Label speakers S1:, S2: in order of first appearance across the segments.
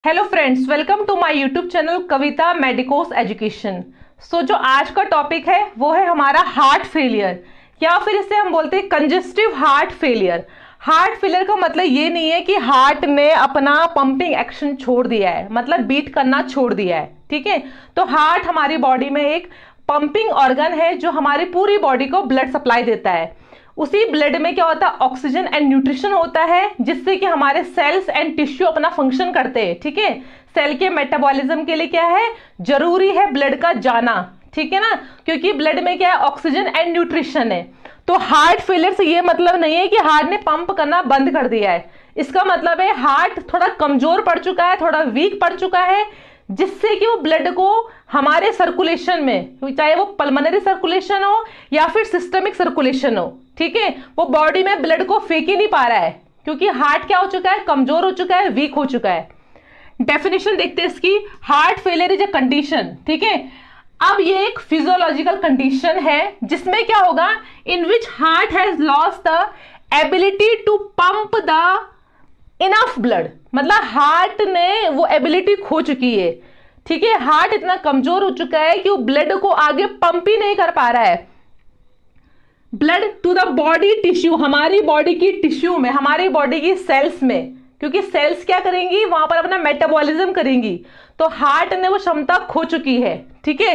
S1: Hello friends, welcome to my YouTube channel Kavita medicos education. जो आज का टॉपिक है वो है हमारा हार्ट फेलियर, या फिर इसे हम बोलते हैं congestive heart failure. Heart failure का मतलब ये नहीं है कि हार्ट ने अपना पंपिंग एक्शन छोड़ दिया है, मतलब बीट करना छोड़ दिया है। ठीक है, तो हार्ट हमारी बॉडी में एक पंपिंग ऑर्गन है जो हमारी पूरी बॉडी को ब्लड सप्लाई देता है। उसी ब्लड में क्या होता है, ऑक्सीजन एंड न्यूट्रिशन होता है, जिससे कि हमारे सेल्स एंड टिश्यू अपना फंक्शन करते हैं। ठीक है, सेल के मेटाबॉलिज्म के लिए क्या है, जरूरी है ब्लड का जाना। ठीक है ना, क्योंकि ब्लड में क्या है, ऑक्सीजन एंड न्यूट्रिशन है। तो हार्ट फेलियर से ये मतलब नहीं है कि हार्ट ने पंप करना बंद कर दिया है। इसका मतलब है हार्ट थोड़ा कमजोर पड़ चुका है, थोड़ा वीक पड़ चुका है, जिससे कि वो ब्लड को हमारे सर्कुलेशन में, चाहे वो पल्मोनरी सर्कुलेशन हो या फिर सिस्टमिक सर्कुलेशन हो, ठीक है, वो बॉडी में ब्लड को फेंक ही नहीं पा रहा है, क्योंकि हार्ट क्या हो चुका है, कमजोर हो चुका है, वीक हो चुका है। डेफिनेशन देखते हैं इसकी। Heart failure is a condition, ठीक है। अब ये एक फिजियोलॉजिकल कंडीशन है जिसमें क्या होगा, in which heart has lost the ability to pump the enough blood, मतलब हार्ट ने वो एबिलिटी खो चुकी है। ठीक है, हार्ट इतना कमजोर हो चुका है कि वो ब्लड को आगे पंप ही नहीं कर पा रहा है। Blood to the body tissue, हमारी बॉडी की टिश्यू में, हमारी बॉडी की सेल्स में, क्योंकि सेल्स क्या करेंगी, वहां पर अपना मेटाबॉलिज्म करेंगी। तो हार्ट ने वो क्षमता खो चुकी है। ठीक है,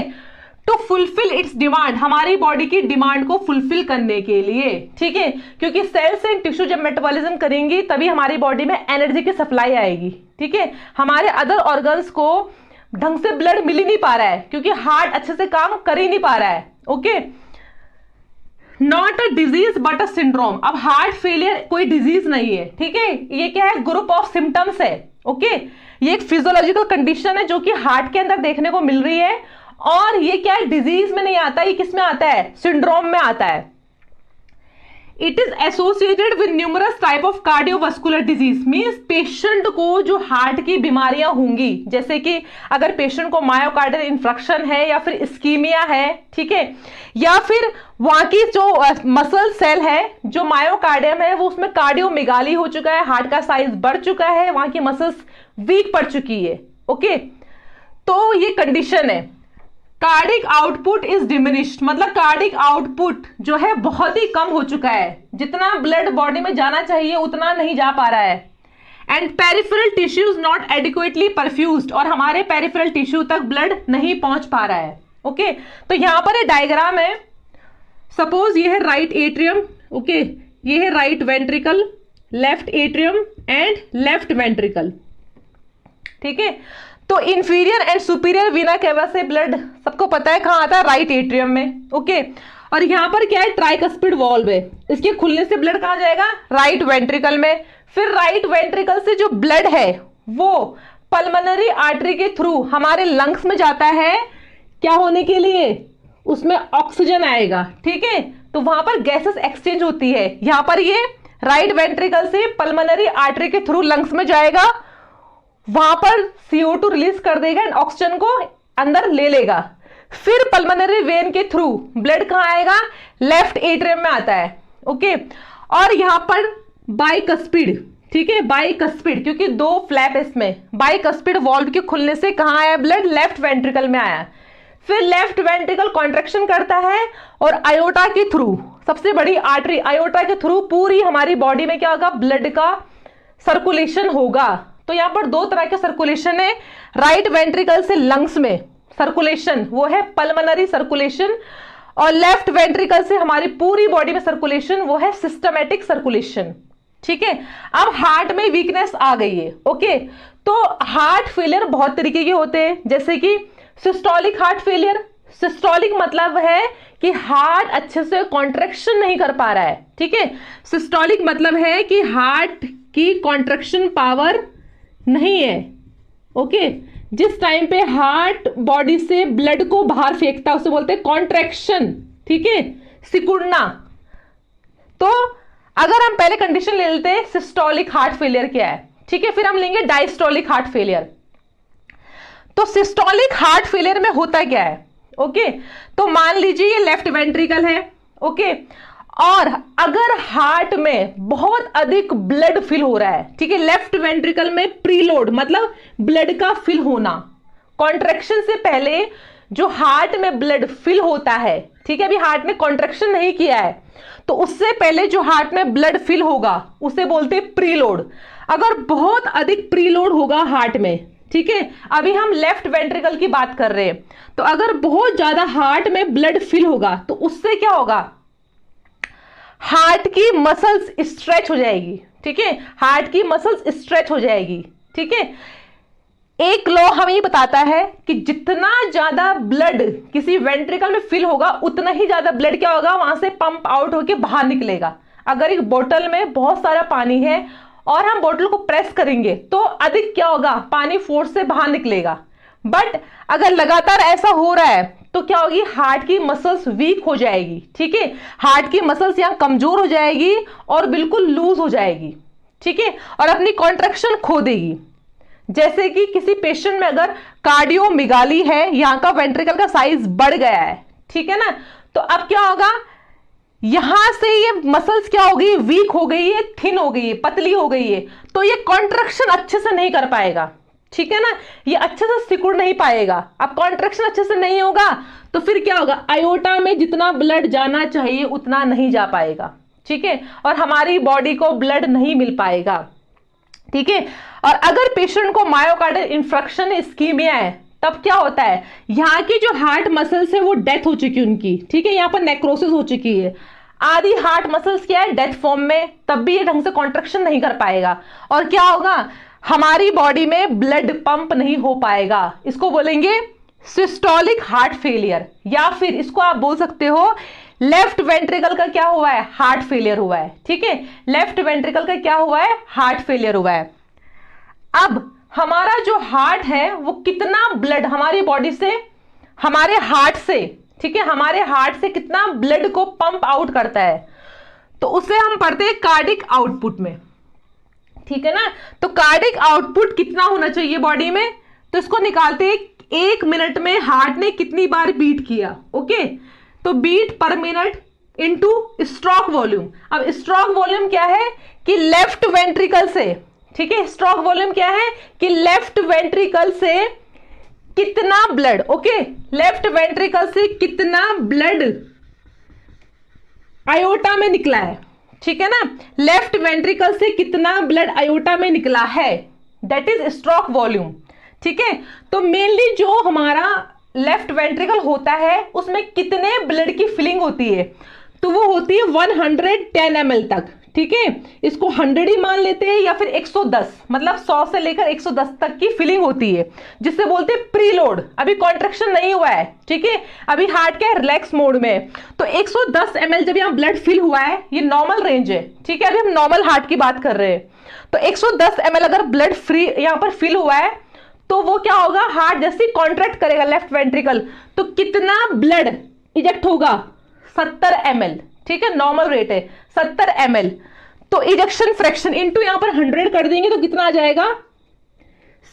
S1: टू फुलफिल इट्स डिमांड, हमारी बॉडी की डिमांड को फुलफिल करने के लिए। ठीक है, क्योंकि सेल्स एंड टिश्यू जब मेटाबॉलिज्म करेंगी तभी हमारी बॉडी में एनर्जी की सप्लाई आएगी। ठीक है, हमारे अदर ऑर्गन्स को ढंग से ब्लड मिल ही नहीं पा रहा है, क्योंकि हार्ट अच्छे से काम कर ही नहीं पा रहा है। Okay, not a disease but a syndrome. अब हार्ट फेलियर कोई डिजीज नहीं है, ठीक है, ये क्या है, ग्रुप ऑफ सिम्टम्स है। ओके, ये एक फिजियोलॉजिकल कंडीशन है जो कि हार्ट के अंदर देखने को मिल रही है, और ये क्या है, डिजीज में नहीं आता, ये किस में आता है, सिंड्रोम में आता है। It is associated with numerous type of cardiovascular disease, means patient को जो हार्ट की बीमारियां होंगी, जैसे कि अगर पेशेंट को मायोकार्डियल इंफ्रक्शन है या फिर इस्कीमिया है, ठीक है, या फिर वहां की जो मसल सेल है, जो मायोकार्डियम है, वो उसमें कार्डियोमेगाली हो चुका है, हार्ट का साइज बढ़ चुका है, वहां की मसल्स वीक पड़ चुकी है। ओके, तो ये कंडीशन है। कार्डिक आउटपुट इज डिमिनिश्ड, मतलब कार्डिक आउटपुट जो है बहुत ही कम हो चुका है, जितना ब्लड बॉडी में जाना चाहिए उतना नहीं जा पा रहा है। And peripheral tissues not adequately perfused, और हमारे पेरिफेरल टिश्यू तक ब्लड नहीं पहुंच पा रहा है। ओके, तो यहां पर एक डायग्राम है। सपोज ये है राइट एट्रियम, ओके, ये है right ventricle, left atrium and left ventricle. ठीक है, तो इंफीरियर एंड सुपीरियर वीना केवा से ब्लड सबको पता है कहां आता है, राइट एट्रियम में। ओके, और यहां पर क्या है, ट्राइकस्पिड वॉल्व है, इसके खुलने से ब्लड कहां जाएगा, राइट वेंट्रिकल में। फिर राइट वेंट्रिकल से जो ब्लड है वो पल्मोनरी आर्टरी के थ्रू हमारे लंग्स में जाता है, क्या होने के लिए, उसमें ऑक्सीजन आएगा। ठीक है, तो वहां पर गैसेस एक्सचेंज होती है। यहां पर ये राइट वेंट्रिकल से पल्मोनरी आर्टरी के थ्रू लंग्स में जाएगा, वहां पर CO2 रिलीज कर देगा एंड ऑक्सीजन को अंदर ले लेगा। फिर पल्मोनरी वेन के थ्रू ब्लड कहां आएगा, लेफ्ट एट्रियम में आता है। ओके, और यहां पर बाइकस्पिड, ठीक है, बाइकस्पिड, क्योंकि दो फ्लैप इसमें, बाइकस्पिड वॉल्व के खुलने से कहां आया ब्लड, लेफ्ट वेंट्रिकल में आया। फिर लेफ्ट वेंट्रिकल कॉन्ट्रैक्शन करता है और आयोटा के थ्रू, सबसे बड़ी आर्टरी आयोटा के थ्रू पूरी हमारी बॉडी में क्या होगा, ब्लड का सर्कुलेशन होगा। तो यहां पर दो तरह के सर्कुलेशन है, राइट वेंट्रिकल से लंग्स में सर्कुलेशन वो है पल्मोनरी सर्कुलेशन, और लेफ्ट वेंट्रिकल से हमारी पूरी बॉडी में सर्कुलेशन वो है सिस्टमैटिक सर्कुलेशन। ठीक है, अब हार्ट में वीकनेस आ गई है। ओके, तो हार्ट फेलियर बहुत तरीके के होते हैं, जैसे कि सिस्टोलिक हार्ट फेलियर। सिस्टोलिक मतलब है कि हार्ट अच्छे से कॉन्ट्रैक्शन नहीं कर पा रहा है। ठीक है, सिस्टोलिक मतलब है कि हार्ट की कॉन्ट्रैक्शन पावर नहीं है। ओके, जिस टाइम पे हार्ट बॉडी से ब्लड को बाहर फेंकता है उसे बोलते हैं कॉन्ट्रैक्शन। ठीक है, सिकुड़ना। तो अगर हम पहले कंडीशन ले लेते हैं सिस्टोलिक हार्ट फेलियर क्या है, ठीक है, फिर हम लेंगे डायस्टोलिक हार्ट फेलियर। तो सिस्टोलिक हार्ट फेलियर में होता क्या है, ओके, तो मान लीजिए ये लेफ्ट वेंट्रिकल है, ओके, और अगर हार्ट में बहुत अधिक ब्लड फिल हो रहा है, ठीक है, लेफ्ट वेंट्रिकल में प्रीलोड मतलब ब्लड का फिल होना, कॉन्ट्रैक्शन से पहले जो हार्ट में ब्लड फिल होता है, ठीक है, अभी हार्ट ने कॉन्ट्रैक्शन नहीं किया है तो उससे पहले जो हार्ट में ब्लड फिल होगा उसे बोलते हैं प्रीलोड। अगर बहुत अधिक प्रीलोड होगा हार्ट में, ठीक है, अभी हम लेफ्ट वेंट्रिकल की बात कर रहे हैं, तो अगर बहुत ज्यादा हार्ट में ब्लड फिल होगा तो उससे क्या होगा, हार्ट की मसल्स स्ट्रेच हो जाएगी, ठीक है, हार्ट की मसल्स स्ट्रेच हो जाएगी, ठीक है। एक लॉ हमें ये बताता है कि जितना ज्यादा ब्लड किसी वेंट्रिकल में फिल होगा उतना ही ज्यादा ब्लड क्या होगा, वहां से पंप आउट होकर बाहर निकलेगा। अगर एक बोतल में बहुत सारा पानी है और हम बोतल को प्रेस करेंगे तो अधिक क्या होगा, पानी फोर्स से बाहर निकलेगा। बट अगर लगातार ऐसा हो रहा है तो क्या होगी, हार्ट की मसल्स वीक हो जाएगी, ठीक है, हार्ट की मसल्स यहां कमजोर हो जाएगी और बिल्कुल लूज हो जाएगी, ठीक है, और अपनी कॉन्ट्रैक्शन खो देगी। जैसे कि किसी पेशेंट में अगर कार्डियोमेगाली है, यहां का वेंट्रिकल का साइज बढ़ गया है, ठीक है ना, तो अब क्या होगा, यहां से ये मसल्स क्या हो गई, वीक हो गई है, थिन हो गई है, पतली हो गई है, तो ये कॉन्ट्रैक्शन अच्छे से नहीं कर पाएगा, ठीक है ना, ये अच्छे से सिकुड़ नहीं पाएगा। अब कॉन्ट्रैक्शन अच्छे से नहीं होगा तो फिर क्या होगा, आयोटा में जितना ब्लड जाना चाहिए उतना नहीं जा पाएगा, ठीक है, और हमारी बॉडी को ब्लड नहीं मिल पाएगा, ठीक है। और अगर पेशेंट को मायोकार्डियल इंफ्रक्शन इस्कीमिया है तब क्या होता है, यहां की जो हार्ट मसल्स है वो डेथ हो चुकी है उनकी, ठीक है, यहां पर नेक्रोसिस हो चुकी है, आधी हार्ट मसल्स क्या है, डेथ फॉर्म में, तब भी ये ढंग से कॉन्ट्रैक्शन नहीं कर पाएगा और क्या होगा, हमारी बॉडी में ब्लड पंप नहीं हो पाएगा। इसको बोलेंगे सिस्टोलिक हार्ट फेलियर, या फिर इसको आप बोल सकते हो लेफ्ट वेंट्रिकल का क्या हुआ है, हार्ट फेलियर हुआ है, ठीक है, लेफ्ट वेंट्रिकल का क्या हुआ है, हार्ट फेलियर हुआ है। अब हमारा जो हार्ट है वो कितना ब्लड हमारी बॉडी से, हमारे हार्ट से, ठीक है, हमारे हार्ट से कितना ब्लड को पंप आउट करता है, तो उसे हम पढ़ते हैं कार्डिक आउटपुट में, ठीक है ना। तो कार्डिक आउटपुट कितना होना चाहिए बॉडी में, तो इसको निकालते हैं, 1 मिनट में हार्ट ने कितनी बार बीट किया, ओके, तो beat per minute into stroke volume. अब स्ट्रोक वॉल्यूम क्या है कि लेफ्ट वेंट्रिकल से, ठीक है, स्ट्रोक वॉल्यूम क्या है कि लेफ्ट वेंट्रिकल से कितना ब्लड, ओके, लेफ्ट वेंट्रिकल से कितना ब्लड आयोटा में निकला है, ठीक है ना, लेफ्ट वेंट्रिकल से कितना ब्लड आयोटा में निकला है, दैट इज स्ट्रोक वॉल्यूम, ठीक है। तो मेनली जो हमारा लेफ्ट वेंट्रिकल होता है उसमें कितने ब्लड की फिलिंग होती है, तो वो होती है 110 ml तक, ठीक है, इसको 100 ही मान लेते हैं या फिर 110, मतलब 100 से लेकर 110 तक की फिलिंग होती है, जिससे बोलते हैं प्रीलोड। अभी कॉन्ट्रैक्शन नहीं हुआ है, ठीक है, अभी हार्ट क्या है, रिलैक्स मोड में है, तो 110 ml जब यहाँ ब्लड फिल हुआ है, ये नॉर्मल रेंज है, ठीक है, अभी हम नॉर्मल हार्ट की बात कर रहे हैं, तो 110 ml अगर ब्लड फ्री यहाँ पर फिल हुआ है तो वो क्या होगा, हार्ट जैसे कॉन्ट्रैक्ट करेगा लेफ्ट वेंट्रिकल तो कितना ब्लड इजेक्ट होगा, 70 ml, ठीक है, नॉर्मल रेट है 70 ml, तो इजेक्शन फ्रैक्शन इनटू यहां पर 100 कर देंगे तो कितना आ जाएगा,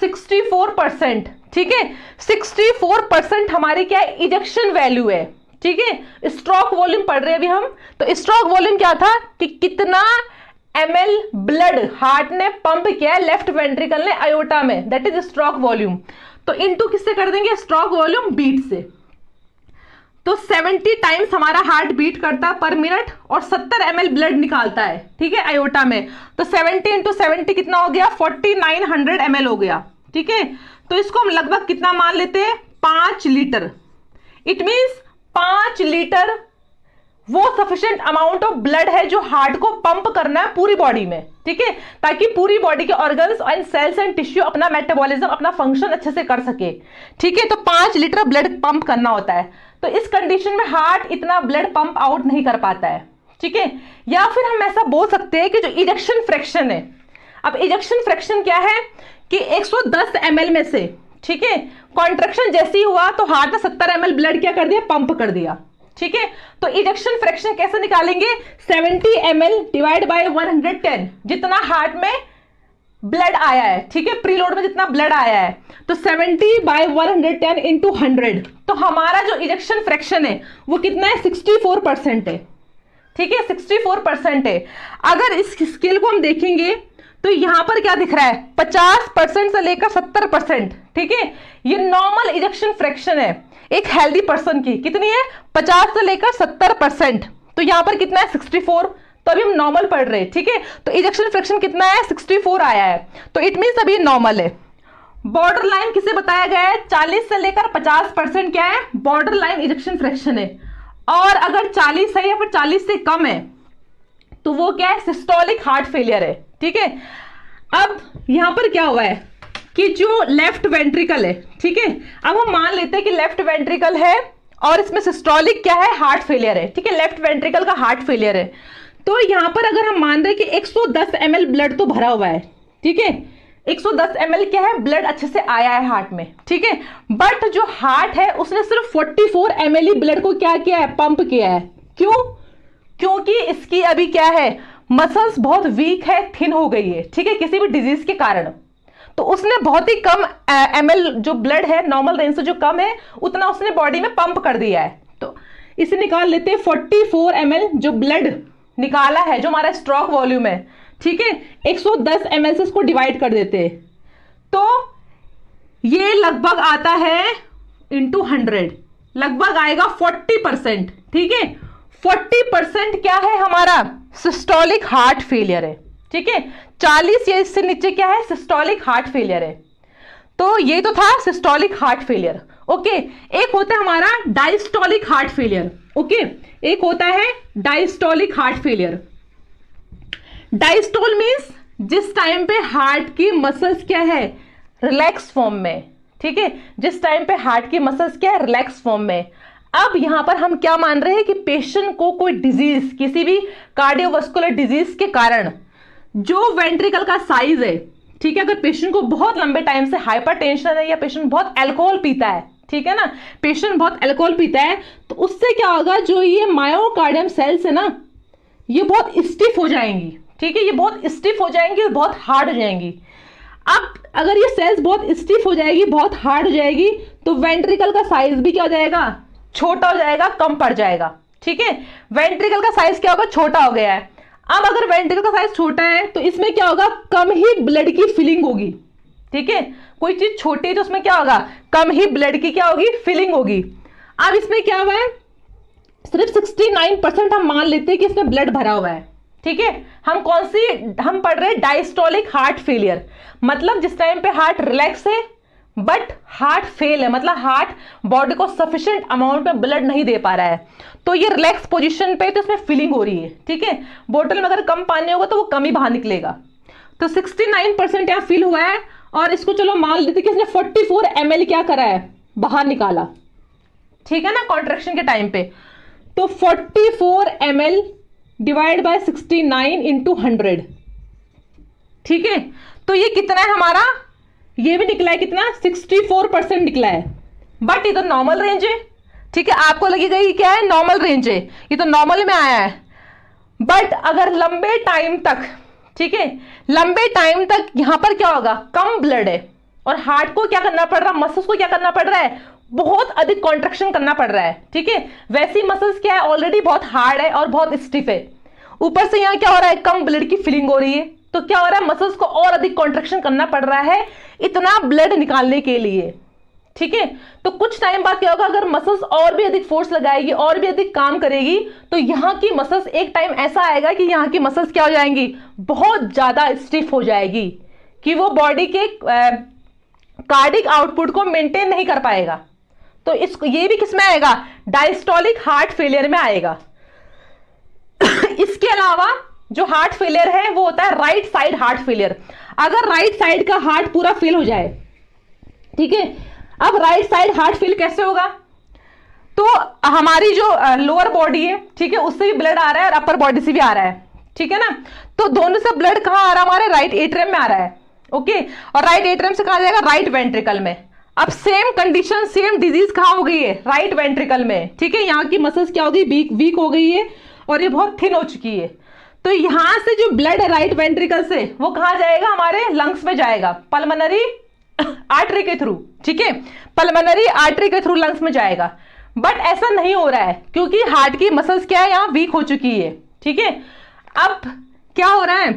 S1: 64%, ठीक है, 64% हमारी क्या है, इजेक्शन वैल्यू है, ठीक है। स्ट्रोक वॉल्यूम पढ़ रहे हैं अभी हम, तो स्ट्रोक वॉल्यूम क्या था कि कितना ml ब्लड हार्ट ने पंप किया है लेफ्ट वेंट्रिकल ने आयोटा में, दैट इज स्ट्रोक वॉल्यूम, तो इनटू किससे कर देंगे, स्ट्रोक वॉल्यूम बीट से, तो 70 टाइम्स हमारा हार्ट बीट करता है पर मिनट और 70 ml ब्लड निकालता है, ठीक है, आयोटा में, तो 70 इंटू 70 कितना हो गया, 4900 ml हो गया, ठीक है, तो इसको हम लगभग कितना मान लेते हैं, 5 लीटर, इट मींस 5 लीटर वो सफिशिएंट अमाउंट ऑफ ब्लड है जो हार्ट को पंप करना है पूरी बॉडी में, ठीक है, ताकि पूरी बॉडी के organs and cells and tissue अपना मेटाबॉलिज्म, अपना फंक्शन अच्छे से कर सके, ठीक है, तो 5 लीटर ब्लड पंप करना होता है, तो इस कंडीशन में हार्ट इतना ब्लड पंप आउट नहीं कर पाता है, ठीक है। या फिर हम ऐसा बोल सकते हैं कि जो इजेक्शन फ्रैक्शन है, अब इजेक्शन फ्रैक्शन क्या है कि 110 ml में से, ठीक है, कॉन्ट्रैक्शन जैसे ही हुआ तो हार्ट ने 70 ml ब्लड क्या कर दिया, पंप कर दिया, ठीक है, तो इजेक्शन फ्रैक्शन कैसे निकालेंगे, 70 ml डिवाइड बाय 110, जितना हार्ट में ब्लड आया है, ठीक है, प्रीलोड में जितना ब्लड आया है, तो 70 बाय 110 इंटू 100, तो हमारा जो इजेक्शन फ्रैक्शन है वो कितना है, 64% है, ठीक है, 64% है। अगर इस स्केल को हम देखेंगे तो यहां पर क्या दिख रहा है, 50% से लेकर 70%। ठीक है, ये नॉर्मल इजेक्शन फ्रैक्शन है एक हेल्दी पर्सन की, कितनी है, 50 से लेकर 70%। तो यहां पर कितना है, 64। तो अभी हम नॉर्मल पढ़ रहे हैं। ठीक है, तो इजेक्शन फ्रैक्शन कितना है, 64 आया है, तो इट मीन्स अभी नॉर्मल है। बॉर्डर लाइन किसे बताया गया है, 40 से लेकर 50% क्या है, बॉर्डर लाइन इजेक्शन फ्रैक्शन है। और अगर 40 है या फिर 40 से कम है तो वो क्या है, सिस्टोलिक हार्ट फेलियर है। ठीक है, अब यहां पर क्या हुआ है कि जो लेफ्ट वेंट्रिकल है, ठीक है, अब हम मान लेते हैं कि लेफ्ट वेंट्रिकल है और इसमें सिस्टोलिक क्या है, हार्ट फेलियर है। ठीक है, लेफ्ट वेंट्रिकल का हार्ट फेलियर है। तो यहां पर अगर हम मान रहे हैं कि 110 ml ब्लड तो भरा हुआ है, ठीक है, 110 ml क्या है, ब्लड अच्छे से आया है हार्ट में। ठीक है, बट जो हार्ट है उसने सिर्फ 44 ml ही ब्लड को क्या किया है, पंप किया है। क्यों, क्योंकि इसकी अभी क्या है, मसल्स बहुत वीक है, थिन हो गई है। ठीक है, किसी भी डिजीज के कारण, तो उसने बहुत ही कम ml जो ब्लड है नॉर्मल रेंज से जो कम है उतना उसने बॉडी में पंप कर दिया है। तो इसे निकाल लेते हैं, 44 ml जो ब्लड निकाला है, जो हमारा स्ट्रोक वॉल्यूम है, ठीक है, 110 ml से इसको डिवाइड कर देते हैं, तो ये लगभग आता है इंटू 100, लगभग आएगा 40%। ठीक है, 40% क्या है हमारा, सिस्टोलिक हार्ट फेलियर है। ठीक है, 40 या इससे नीचे क्या है, सिस्टोलिक हार्ट फेलियर है। तो ये तो था सिस्टोलिक हार्ट फेलियर। ओके, एक होता है हमारा डायस्टोलिक हार्ट फेलियर। ओके, एक होता है diastolic heart failure. Diastole means जिस टाइम पे हार्ट की मसल्स क्या है, रिलैक्स फॉर्म में। ठीक है, जिस टाइम पे हार्ट की मसल्स क्या है, रिलैक्स फॉर्म में। अब यहां पर हम क्या मान रहे हैं कि पेशेंट को कोई डिजीज, किसी भी कार्डियोवास्कुलर डिजीज के कारण जो वेंट्रिकल का साइज है, ठीक है, अगर पेशेंट को बहुत लंबे टाइम से हाइपरटेंशन है या पेशेंट बहुत अल्कोहल पीता है, ठीक है ना, पेशेंट बहुत अल्कोहल पीता है, तो उससे क्या होगा, जो ये मायोकार्डियम सेल्स है ना, ये बहुत स्टिफ हो जाएंगी। ठीक है, ये बहुत स्टिफ हो जाएंगी और बहुत हार्ड हो जाएंगी। अब अगर ये सेल्स बहुत स्टिफ हो जाएगी, बहुत हार्ड हो जाएगी, तो वेंट्रिकल का साइज भी क्या हो जाएगा, छोटा हो जाएगा, कम पड़ जाएगा। ठीक है, वेंट्रिकल का साइज क्या होगा, छोटा हो गया है। अब अगर वेंट्रिकल का साइज छोटा है तो इसमें क्या होगा, कम ही ब्लड की फिलिंग होगी। ठीक है, कोई चीज छोटी है तो उसमें क्या होगा, कम ही ब्लड की क्या होगी, फिलिंग होगी। अब इसमें क्या हुआ है, सिर्फ 69% हम मान लेते हैं कि इसमें ब्लड भरा हुआ है। ठीक है, हम पढ़ रहे हैं डायस्टोलिक हार्ट फेलियर, मतलब जिस टाइम पे हार्ट रिलैक्स है बट हार्ट फेल है, मतलब हार्ट बॉडी को सफिशिएंट अमाउंट में ब्लड नहीं दे पा रहा है, तो ये रिलैक्स पोजीशन पे तो इसमें फिलिंग हो रही है। ठीक है, बोतल में अगर कम पानी होगा तो वो कम ही बाहर निकलेगा। तो 69% यहाँ फिल हुआ है, और इसको चलो मान लेते कि इसने 44 ml क्या करा है, बाहर निकाला। ठीक है ना, कॉन्ट्रैक्शन के टाइम पे, तो 44 ml डिवाइड बाय 69 इंटू 100। ठीक है, तो ये कितना है हमारा, ये भी निकला है कितना, 64% निकला है। बट ये तो नॉर्मल रेंज है। ठीक है, आपको लगेगा ये क्या है, नॉर्मल रेंज है, ये तो नॉर्मल में आया है। बट अगर लंबे टाइम तक, ठीक है, लंबे टाइम तक यहां पर क्या होगा, कम ब्लड है और हार्ट को क्या करना पड़ रहा है, मसल्स को क्या करना पड़ रहा है, बहुत अधिक कॉन्ट्रैक्शन करना पड़ रहा है। ठीक है, वैसी मसल्स क्या है, ऑलरेडी बहुत हार्ड है और बहुत स्टिफ है, ऊपर से यहां क्या हो रहा है, कम ब्लड की फिलिंग हो रही है, तो क्या हो रहा है, मसल्स को और अधिक कॉन्ट्रैक्शन करना पड़ रहा है इतना ब्लड निकालने के लिए। ठीक है, तो कुछ टाइम बाद क्या होगा, अगर मसल्स और भी अधिक फोर्स लगाएगी, और भी अधिक काम करेगी, तो यहाँ की मसल्स एक टाइम ऐसा आएगा कि यहाँ की मसल्स क्या हो जाएंगी, बहुत ज्यादा स्टिफ हो जाएगी कि वो बॉडी के कार्डिक आउटपुट को मेंटेन नहीं कर पाएगा। तो इसको, ये भी किस में आएगा, डायस्टोलिक हार्ट फेलियर में आएगा। इसके अलावा जो हार्ट फेलियर है वो होता है राइट साइड हार्ट फेलियर। अगर राइट साइड का हार्ट पूरा फेल हो जाए, ठीक है, अब राइट साइड हार्ट फेल कैसे होगा, तो हमारी जो लोअर बॉडी है, ठीक है, उससे भी ब्लड आ रहा है और अपर बॉडी से भी आ रहा है। ठीक है ना, तो दोनों से ब्लड कहां आ रहा है, हमारे राइट एट्रियम में आ रहा है। ओके, और राइट एट्रियम से कहा जाएगा, राइट वेंट्रिकल में। अब सेम कंडीशन, सेम डिजीज कहां हो गई है, राइट वेंट्रिकल में। ठीक है, यहाँ की मसल्स क्या हो गई, वीक हो गई है और ये बहुत थिन हो चुकी है। तो यहां से जो ब्लड है राइट वेंट्रिकल से, वो कहां जाएगा, हमारे लंग्स में जाएगा, पल्मोनरी आर्टरी के थ्रू। ठीक है, पल्मोनरी आर्टरी के थ्रू लंग्स में जाएगा। बट ऐसा नहीं हो रहा है क्योंकि हार्ट की मसल्स क्या है, यहां वीक हो चुकी है। ठीक है, अब क्या हो रहा है,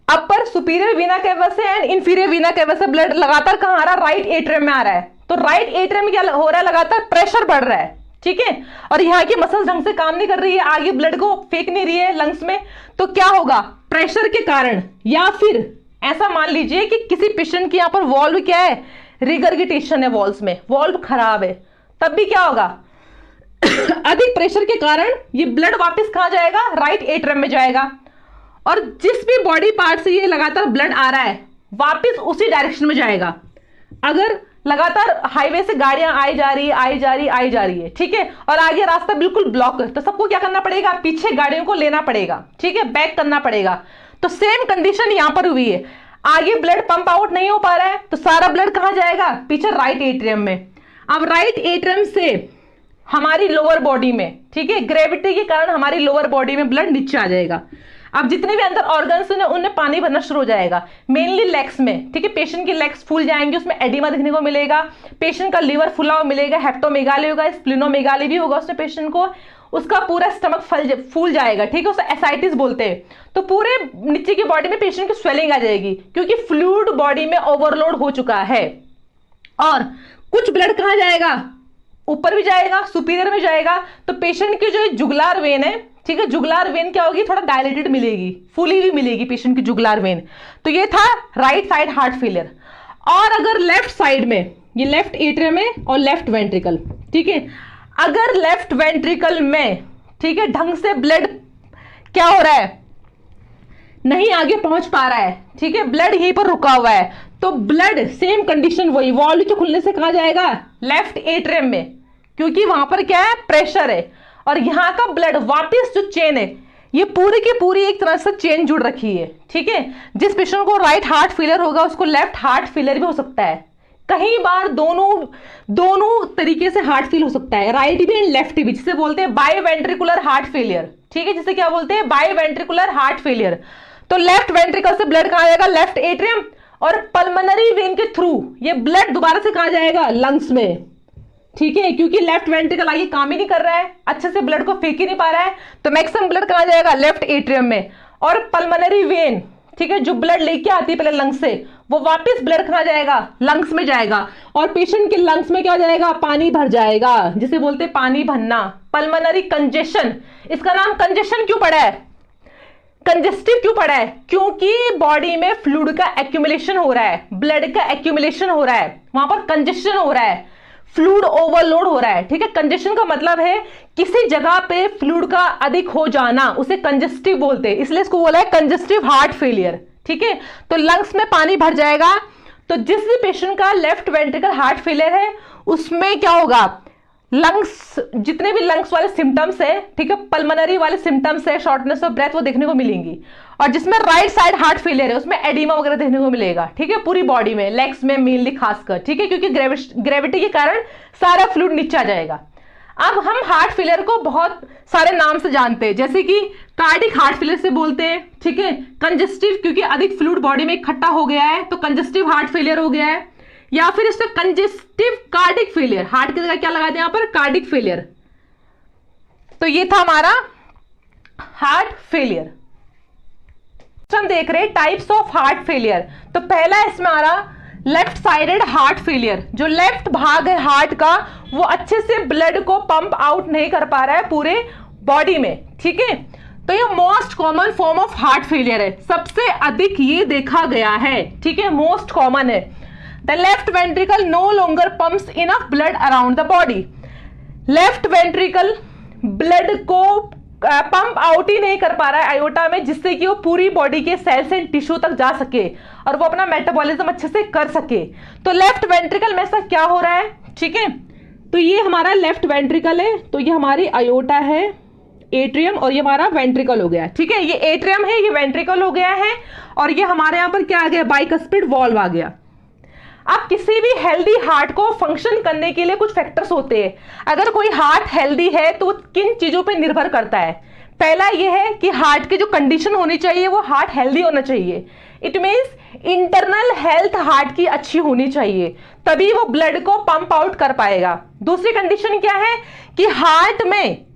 S1: अपर सुपीरियर वीना कैवा से एंड इंफीरियर वीना कैवा से ब्लड लगातार कहां आ रहा है, राइट एट्रियम में आ रहा है। तो राइट एट्रियम में क्या हो रहा है, लगातार प्रेशर बढ़ रहा है। ठीक है, और यहाँ की मसल्स ढंग से काम नहीं कर रही है, आगे ब्लड को फेंक नहीं रही है लंग्स में, तो क्या होगा, प्रेशर के कारण, या फिर ऐसा मान लीजिए कि किसी पेशेंट की यहां पर वॉल्व क्या है, रिगर्गिटेशन है, वॉल्व्स में वॉल्व खराब है, तब भी क्या होगा अधिक प्रेशर के कारण ये ब्लड वापस कहां जाएगा, राइट एट्रियम में जाएगा। और जिस भी बॉडी पार्ट से ये लगातार ब्लड आ रहा है वापस उसी डायरेक्शन में जाएगा। अगर लगातार हाईवे से गाड़ियां आई जा रही है, ठीक है, और आगे रास्ता बिल्कुल ब्लॉक है, तो सबको क्या करना पड़ेगा, पीछे गाड़ियों को लेना पड़ेगा। ठीक है, बैक करना पड़ेगा। तो सेम कंडीशन यहां पर हुई है, आगे ब्लड पंप आउट नहीं हो पा रहा है, तो सारा ब्लड कहां जाएगा, पीछे राइट एट्रियम में। अब राइट एट्रियम से हमारी लोअर बॉडी में, ठीक है, ग्रेविटी के कारण हमारी लोअर बॉडी में ब्लड नीचे आ जाएगा। अब जितने भी अंदर ऑर्गन्स हैं उनमें पानी भरना शुरू हो जाएगा, मेनली लेग्स में। ठीक है, पेशेंट की लेग्स फूल जाएंगे, उसमें एडिमा देखने को मिलेगा, पेशेंट का लीवर फुला हुआ मिलेगा, हेप्टोमेगाली होगा, स्प्लिनोमेगाली भी होगा उसमें पेशेंट को, उसका पूरा स्टमक फूल जाएगा। ठीक है, उसे एसाइटिस बोलते हैं। तो पूरे नीचे की बॉडी में पेशेंट की स्वेलिंग आ जाएगी क्योंकि फ्लूइड बॉडी में ओवरलोड हो चुका है। और कुछ ब्लड कहां जाएगा, ऊपर भी जाएगा, सुपीरियर में जाएगा। तो पेशेंट की जो जुगुलार वेन है, ठीक है, जुगुलार वेन क्या होगी, थोड़ा डायलेटेड मिलेगी, फूली हुई मिलेगी पेशेंट की जुगुलार वेन। तो ये था राइट साइड हार्ट फेलियर। और अगर लेफ्ट साइड में, ये लेफ्ट एट्रियम है और लेफ्ट वेंट्रिकल, ठीक है, अगर लेफ्ट वेंट्रिकल में, ठीक है, ढंग से ब्लड क्या हो रहा है, नहीं आगे पहुंच पा रहा है, ठीक है, ब्लड यहीं पर रुका हुआ है, तो ब्लड सेम कंडीशन वही, वॉल्व के खुलने से कहां जाएगा, लेफ्ट एट्रियम में, क्योंकि वहां पर क्या है, प्रेशर है। और यहां का ब्लड वापस जो चेन है, ये पूरी की पूरी एक तरह से चेन जुड़ रखी है। ठीक है, जिस पेशेंट को राइट हार्ट फेलियर होगा उसको लेफ्ट हार्ट फेलियर भी हो सकता है। कई बार दोनों तरीके से हार्ट फेल हो सकता है, राइट भी एंड लेफ्ट भी, जिसे बोलते हैं बाई वेंट्रिकुलर हार्ट फेलियर। ठीक है, जिसे क्या बोलते हैं, बाई वेंट्रिकुलर हार्ट फेलियर। तो लेफ्ट वेंट्रिकल से ब्लड कहां जाएगा, लेफ्ट एट्रियम, और पल्मोनरी वेन के थ्रू ये ब्लड दोबारा से कहां जाएगा, लंग्स में। ठीक है, क्योंकि लेफ्ट वेंट्रिकल आगे काम ही नहीं कर रहा है, अच्छे से ब्लड को फेंक ही नहीं पा रहा है, तो मैक्सिमम ब्लड कहां जाएगा, लेफ्ट एट्रियम में। और पल्मोनरी वेन, ठीक है, जो ब्लड लेके आती है पहले लंग्स से, वो वापस ब्लड कहां जाएगा, लंग्स में जाएगा। और पेशेंट के लंग्स में क्या हो जाएगा, पानी भर जाएगा, जिसे बोलते हैं पानी भरना, पल्मोनरी कंजेशन। इसका नाम कंजेशन क्यों पड़ा है, कंजेस्टिव क्यों पड़ा है, क्योंकि बॉडी में फ्लूइड का एक्यूमुलेशन हो रहा है, ब्लड का एक्यूमुलेशन हो रहा है, वहां पर कंजेशन हो रहा है, फ्लूइड ओवरलोड हो रहा है। ठीक है, कंजेशन का मतलब है किसी जगह पे फ्लूइड का अधिक हो जाना, उसे कंजेस्टिव बोलते हैं, इसलिए इसको बोला है कंजेस्टिव हार्ट फेलियर। ठीक है, तो लंग्स में पानी भर जाएगा। तो जिस भी पेशेंट का लेफ्ट वेंट्रिकल हार्ट फेलियर है उसमें क्या होगा, लंग्स, जितने भी लंग्स वाले सिम्टम्स है, ठीक है, पल्मोनरी वाले सिम्टम्स है, शॉर्टनेस ऑफ ब्रेथ, वो देखने को मिलेंगी। और जिसमें राइट साइड हार्ट फेलियर है उसमें एडिमा वगैरह देखने को मिलेगा। ठीक है, पूरी बॉडी में, लेग्स में मेनली खासकर। ठीक है, क्योंकि ग्रेविटी के कारण सारा फ्लूइड नीचे आ जाएगा। अब हम हार्ट फेलियर को बहुत सारे नाम से जानते हैं, जैसे कि कार्डिक हार्ट फेलियर से बोलते हैं। ठीक है, कंजेस्टिव, क्योंकि अधिक फ्लूइड बॉडी में इकट्ठा हो गया है तो कंजेस्टिव हार्ट फेलियर हो गया है। या फिर इससे कंजेस्टिव कार्डिक फेलियर, हार्ट की जगह क्या लगाते हैं यहां पर, कार्डिक फेलियर। तो ये था हमारा हार्ट फेलियर। हम देख रहे हैं टाइप्स ऑफ हार्ट फेलियर। तो पहला इसमें आ रहा लेफ्ट साइडेड हार्ट फेलियर, जो लेफ्ट भाग है हार्ट का वो अच्छे से ब्लड को पंप आउट नहीं कर पा रहा है पूरे बॉडी में। ठीक है, तो ये most common form of heart failure है, सबसे अधिक ये देखा गया है। ठीक है, मोस्ट कॉमन है। The left ventricle no longer pumps enough blood around the body. Left ventricle blood को पंप आउट ही नहीं कर पा रहा है आयोटा में, जिससे कि वो पूरी बॉडी के सेल्स एंड टिश्यू तक जा सके और वो अपना मेटाबॉलिज्म अच्छे से कर सके। तो लेफ्ट वेंट्रिकल में ऐसा क्या हो रहा है, ठीक है, तो ये हमारा लेफ्ट वेंट्रिकल है, तो ये हमारी आयोटा है, एट्रियम, और ये हमारा वेंट्रिकल हो गया। ठीक है, ये एट्रियम है, ये वेंट्रिकल हो गया है, और ये हमारे यहां पर क्या आ गया, बाइकस्पिड वॉल्व आ गया। अब किसी भी हेल्दी हार्ट को फंक्शन करने के लिए कुछ फैक्टर्स होते हैं। अगर कोई हार्ट हेल्दी है तो किन चीजों पे निर्भर करता है, पहला ये है कि हार्ट की जो कंडीशन होनी चाहिए वो हार्ट हेल्दी होना चाहिए। It means internal health heart की अच्छी होनी चाहिए, तभी वो ब्लड को पंप आउट कर पाएगा। दूसरी कंडीशन क्या है कि हार्ट में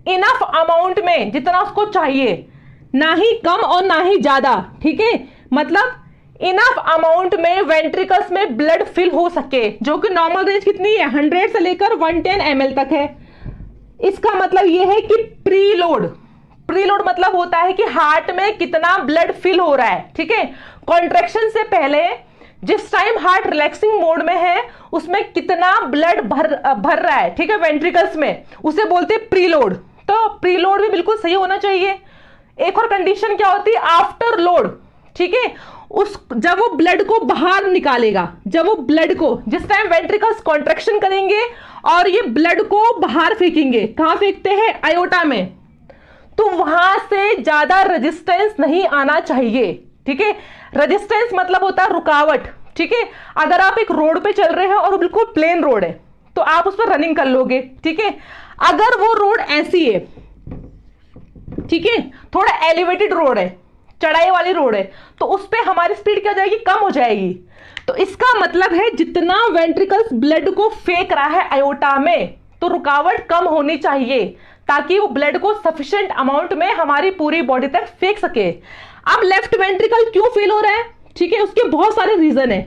S1: इनफ अमाउंट में जितना उसको चाहिए, ना ही कम और ना ही ज्यादा, ठीक है, मतलब इनफ अमाउंट में वेंट्रिकल्स में ब्लड फिल हो सके, जो कि नॉर्मल रेंज कितनी है 100 से लेकर 110 ml तक है। इसका मतलब यह है कि प्रीलोड, प्रीलोड मतलब होता है कि हार्ट में कितना ब्लड फिल हो रहा है, ठीक है, कॉन्ट्रैक्शन से पहले जिस टाइम हार्ट रिलैक्सिंग मोड में है उसमें कितना ब्लड भर रहा है, ठीक है, वेंट्रिकल्स में, उसे बोलते हैं प्रीलोड। तो प्रीलोड भी बिल्कुल सही होना चाहिए। एक और कंडीशन क्या होती है आफ्टर लोड, ठीक है, उस जब वो ब्लड को बाहर निकालेगा, जब वो ब्लड को जिस टाइम वेंट्रिकल्स कॉन्ट्रैक्शन करेंगे और ये ब्लड को बाहर फेंकेंगे, कहां फेंकते हैं आयोटा में, तो वहां से ज्यादा रेजिस्टेंस नहीं आना चाहिए, ठीक है। रेजिस्टेंस मतलब होता है रुकावट, ठीक है। अगर आप एक रोड पे चल रहे हैं और बिल्कुल प्लेन रोड है तो आप उस पर रनिंग कर लोगे, ठीक है। अगर वो रोड ऐसी है, ठीक है, थोड़ा एलिवेटेड रोड है, चढ़ाई वाली रोड है, तो उस पे हमारी स्पीड क्या हो जाएगी, कम हो जाएगी। तो इसका मतलब है जितना वेंट्रिकल्स ब्लड को फेंक रहा है आयोटा में, तो रुकावट कम होनी चाहिए ताकि वो ब्लड को सफिशिएंट अमाउंट में हमारी पूरी बॉडी तक फेंक सके। अब लेफ्ट वेंट्रिकल क्यों फेल हो रहा है, ठीक है, उसके बहुत सारे रीजन है।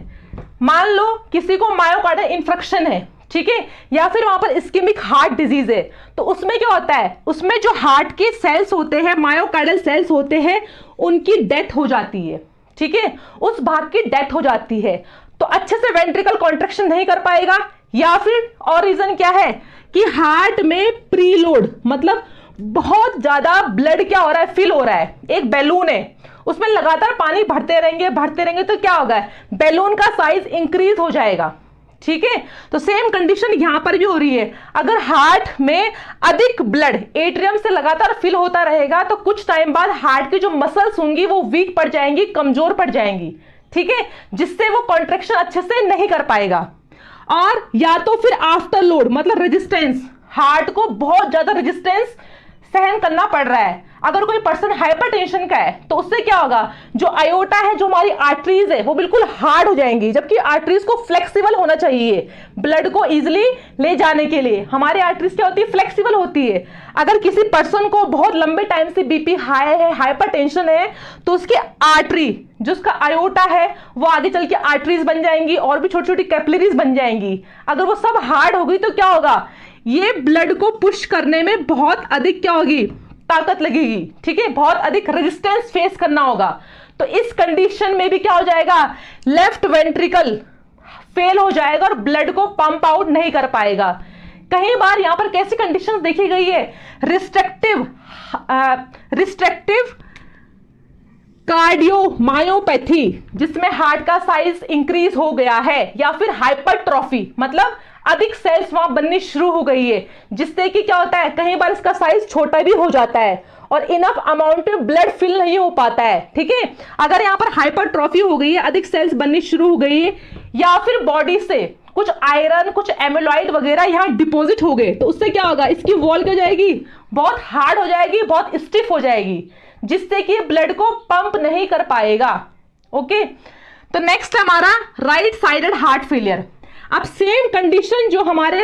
S1: मान लो किसी को मायोकार्डियल इंफ्रक्शन है, ठीक है, या फिर वहां पर इस्केमिक हार्ट डिजीज है, तो उसमें क्या होता है, उसमें जो हार्ट के सेल्स होते हैं, मायोकार्डियल सेल्स होते हैं, उनकी डेथ हो जाती है, ठीक है, उस भाग की डेथ हो जाती है, तो अच्छे से वेंट्रिकल कॉन्ट्रैक्शन नहीं कर पाएगा। या फिर और रीजन क्या है कि हार्ट में प्रीलोड मतलब बहुत ज्यादा ब्लड क्या हो रहा है, फिल हो रहा है, एक बैलून है उसमें लगातार पानी भरते रहेंगे तो क्या होगा, बैलून का साइज इंक्रीज हो जाएगा, ठीक है। तो सेम कंडीशन यहां पर भी हो रही है। अगर हार्ट में अधिक ब्लड एट्रियम से लगातार फिल होता रहेगा तो कुछ टाइम बाद हार्ट की जो मसल्स होंगी वो वीक पड़ जाएंगी, कमजोर पड़ जाएंगी, ठीक है, जिससे वो कॉन्ट्रैक्शन अच्छे से नहीं कर पाएगा। और या तो फिर आफ्टर लोड मतलब रेजिस्टेंस, हार्ट को बहुत ज्यादा रेजिस्टेंस सहन करना पड़ रहा है। अगर कोई पर्सन हाइपरटेंशन का है तो उससे क्या होगा, जो आयोटा है, जो हमारी आर्टरीज है, वो बिल्कुल हार्ड हो जाएंगी, जबकि आर्टरीज को फ्लेक्सिबल होना चाहिए ब्लड को इजीली ले जाने के लिए। हमारी आर्टरीज क्या होती है, फ्लेक्सिबल होती है। अगर किसी पर्सन को बहुत लंबे टाइम से बीपी हाई है, हाइपरटेंशन है, तो उसकी आर्टरी जो उसका आयोटा है वो आगे चल के आर्टरीज बन जाएंगी और भी छोटी छोटी कैपिलरीज बन जाएंगी। अगर वो सब हार्ड होगी तो क्या होगा, ये ब्लड को पुश करने में बहुत अधिक क्या होगी, ताकत लगेगी, ठीक है, बहुत अधिक रेजिस्टेंस फेस करना होगा। तो इस कंडीशन में भी क्या हो जाएगा, लेफ्ट वेंट्रिकल फेल हो जाएगा और ब्लड को पंप आउट नहीं कर पाएगा। कई बार यहां पर कैसी कंडीशंस देखी गई है, रिस्ट्रिक्टिव कार्डियोमायोपैथी, जिसमें हार्ट का साइज इंक्रीज हो गया है, या फिर हाइपरट्रॉफी मतलब अधिक सेल्स वहां बननी शुरू हो गई है, जिससे कि क्या होता है, कई बार इसका साइज छोटा भी हो जाता है और इनफ अमाउंट में ब्लड फिल नहीं हो पाता है, ठीक है। अगर यहाँ पर हाइपरट्रॉफी हो गई है, अधिक सेल्स बननी शुरू हो गई है, या फिर बॉडी से कुछ आयरन, कुछ एमिलॉइड वगैरह यहाँ डिपॉजिट हो गए, तो उससे क्या होगा, इसकी वॉल क्या जाएगी, बहुत हार्ड हो जाएगी, बहुत स्टिफ हो जाएगी, जिससे कि ब्लड को पंप नहीं कर पाएगा। ओके, तो नेक्स्ट है हमारा राइट साइडेड हार्ट फेलियर। अब सेम कंडीशन जो हमारे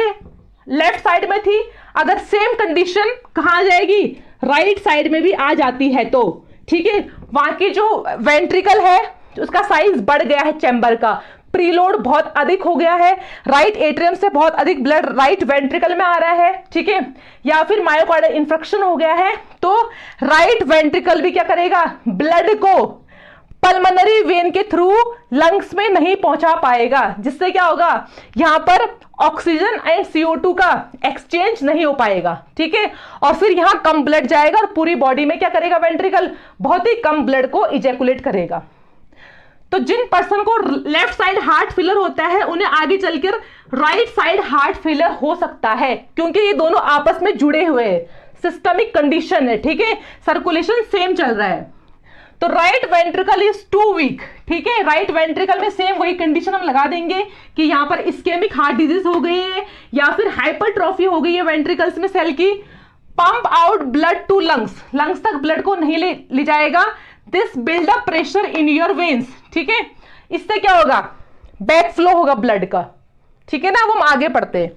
S1: लेफ्ट साइड में थी, अगर सेम कंडीशन कहां आ जाएगी, राइट साइड में भी आ जाती है तो ठीक है, वहां की जो वेंट्रिकल है उसका साइज बढ़ गया है, चैम्बर का प्रीलोड बहुत अधिक हो गया है, राइट एट्रियम से बहुत अधिक ब्लड राइट वेंट्रिकल में आ रहा है, ठीक है, या फिर मायोकार्डियल इंफ्रक्शन हो गया है, तो राइट वेंट्रिकल भी क्या करेगा, ब्लड को पल्मोनरी वेन के थ्रू लंग्स में नहीं पहुंचा पाएगा, जिससे क्या होगा, यहां पर ऑक्सीजन एंड CO2 का एक्सचेंज नहीं हो पाएगा, ठीक है, और फिर यहां कम ब्लड जाएगा और पूरी बॉडी में क्या करेगा, वेंट्रिकल बहुत ही कम ब्लड को इजैकुलेट करेगा। तो जिन पर्सन को लेफ्ट साइड हार्ट फेलियर होता है उन्हें आगे चलकर राइट साइड हार्ट फेलियर हो सकता है, क्योंकि ये दोनों आपस में जुड़े हुए हैं, सिस्टमिक कंडीशन है, ठीक है, सर्कुलेशन सेम चल रहा है। तो right ventricle is too weak, ठीक है, राइट वेंट्रिकल में सेम वही कंडीशन हम लगा देंगे कि यहां पर इस्केमिक हार्ट डिजीज हो गई है या फिर हाइपरट्रॉफी हो गई है वेंट्रिकल्स में सेल की, pump out blood to lungs, lungs तक ब्लड को नहीं ले जाएगा, this build up pressure in your veins, ठीक है। इससे क्या होगा, बैक फ्लो होगा ब्लड का, ठीक है ना। अब हम आगे पढ़ते हैं।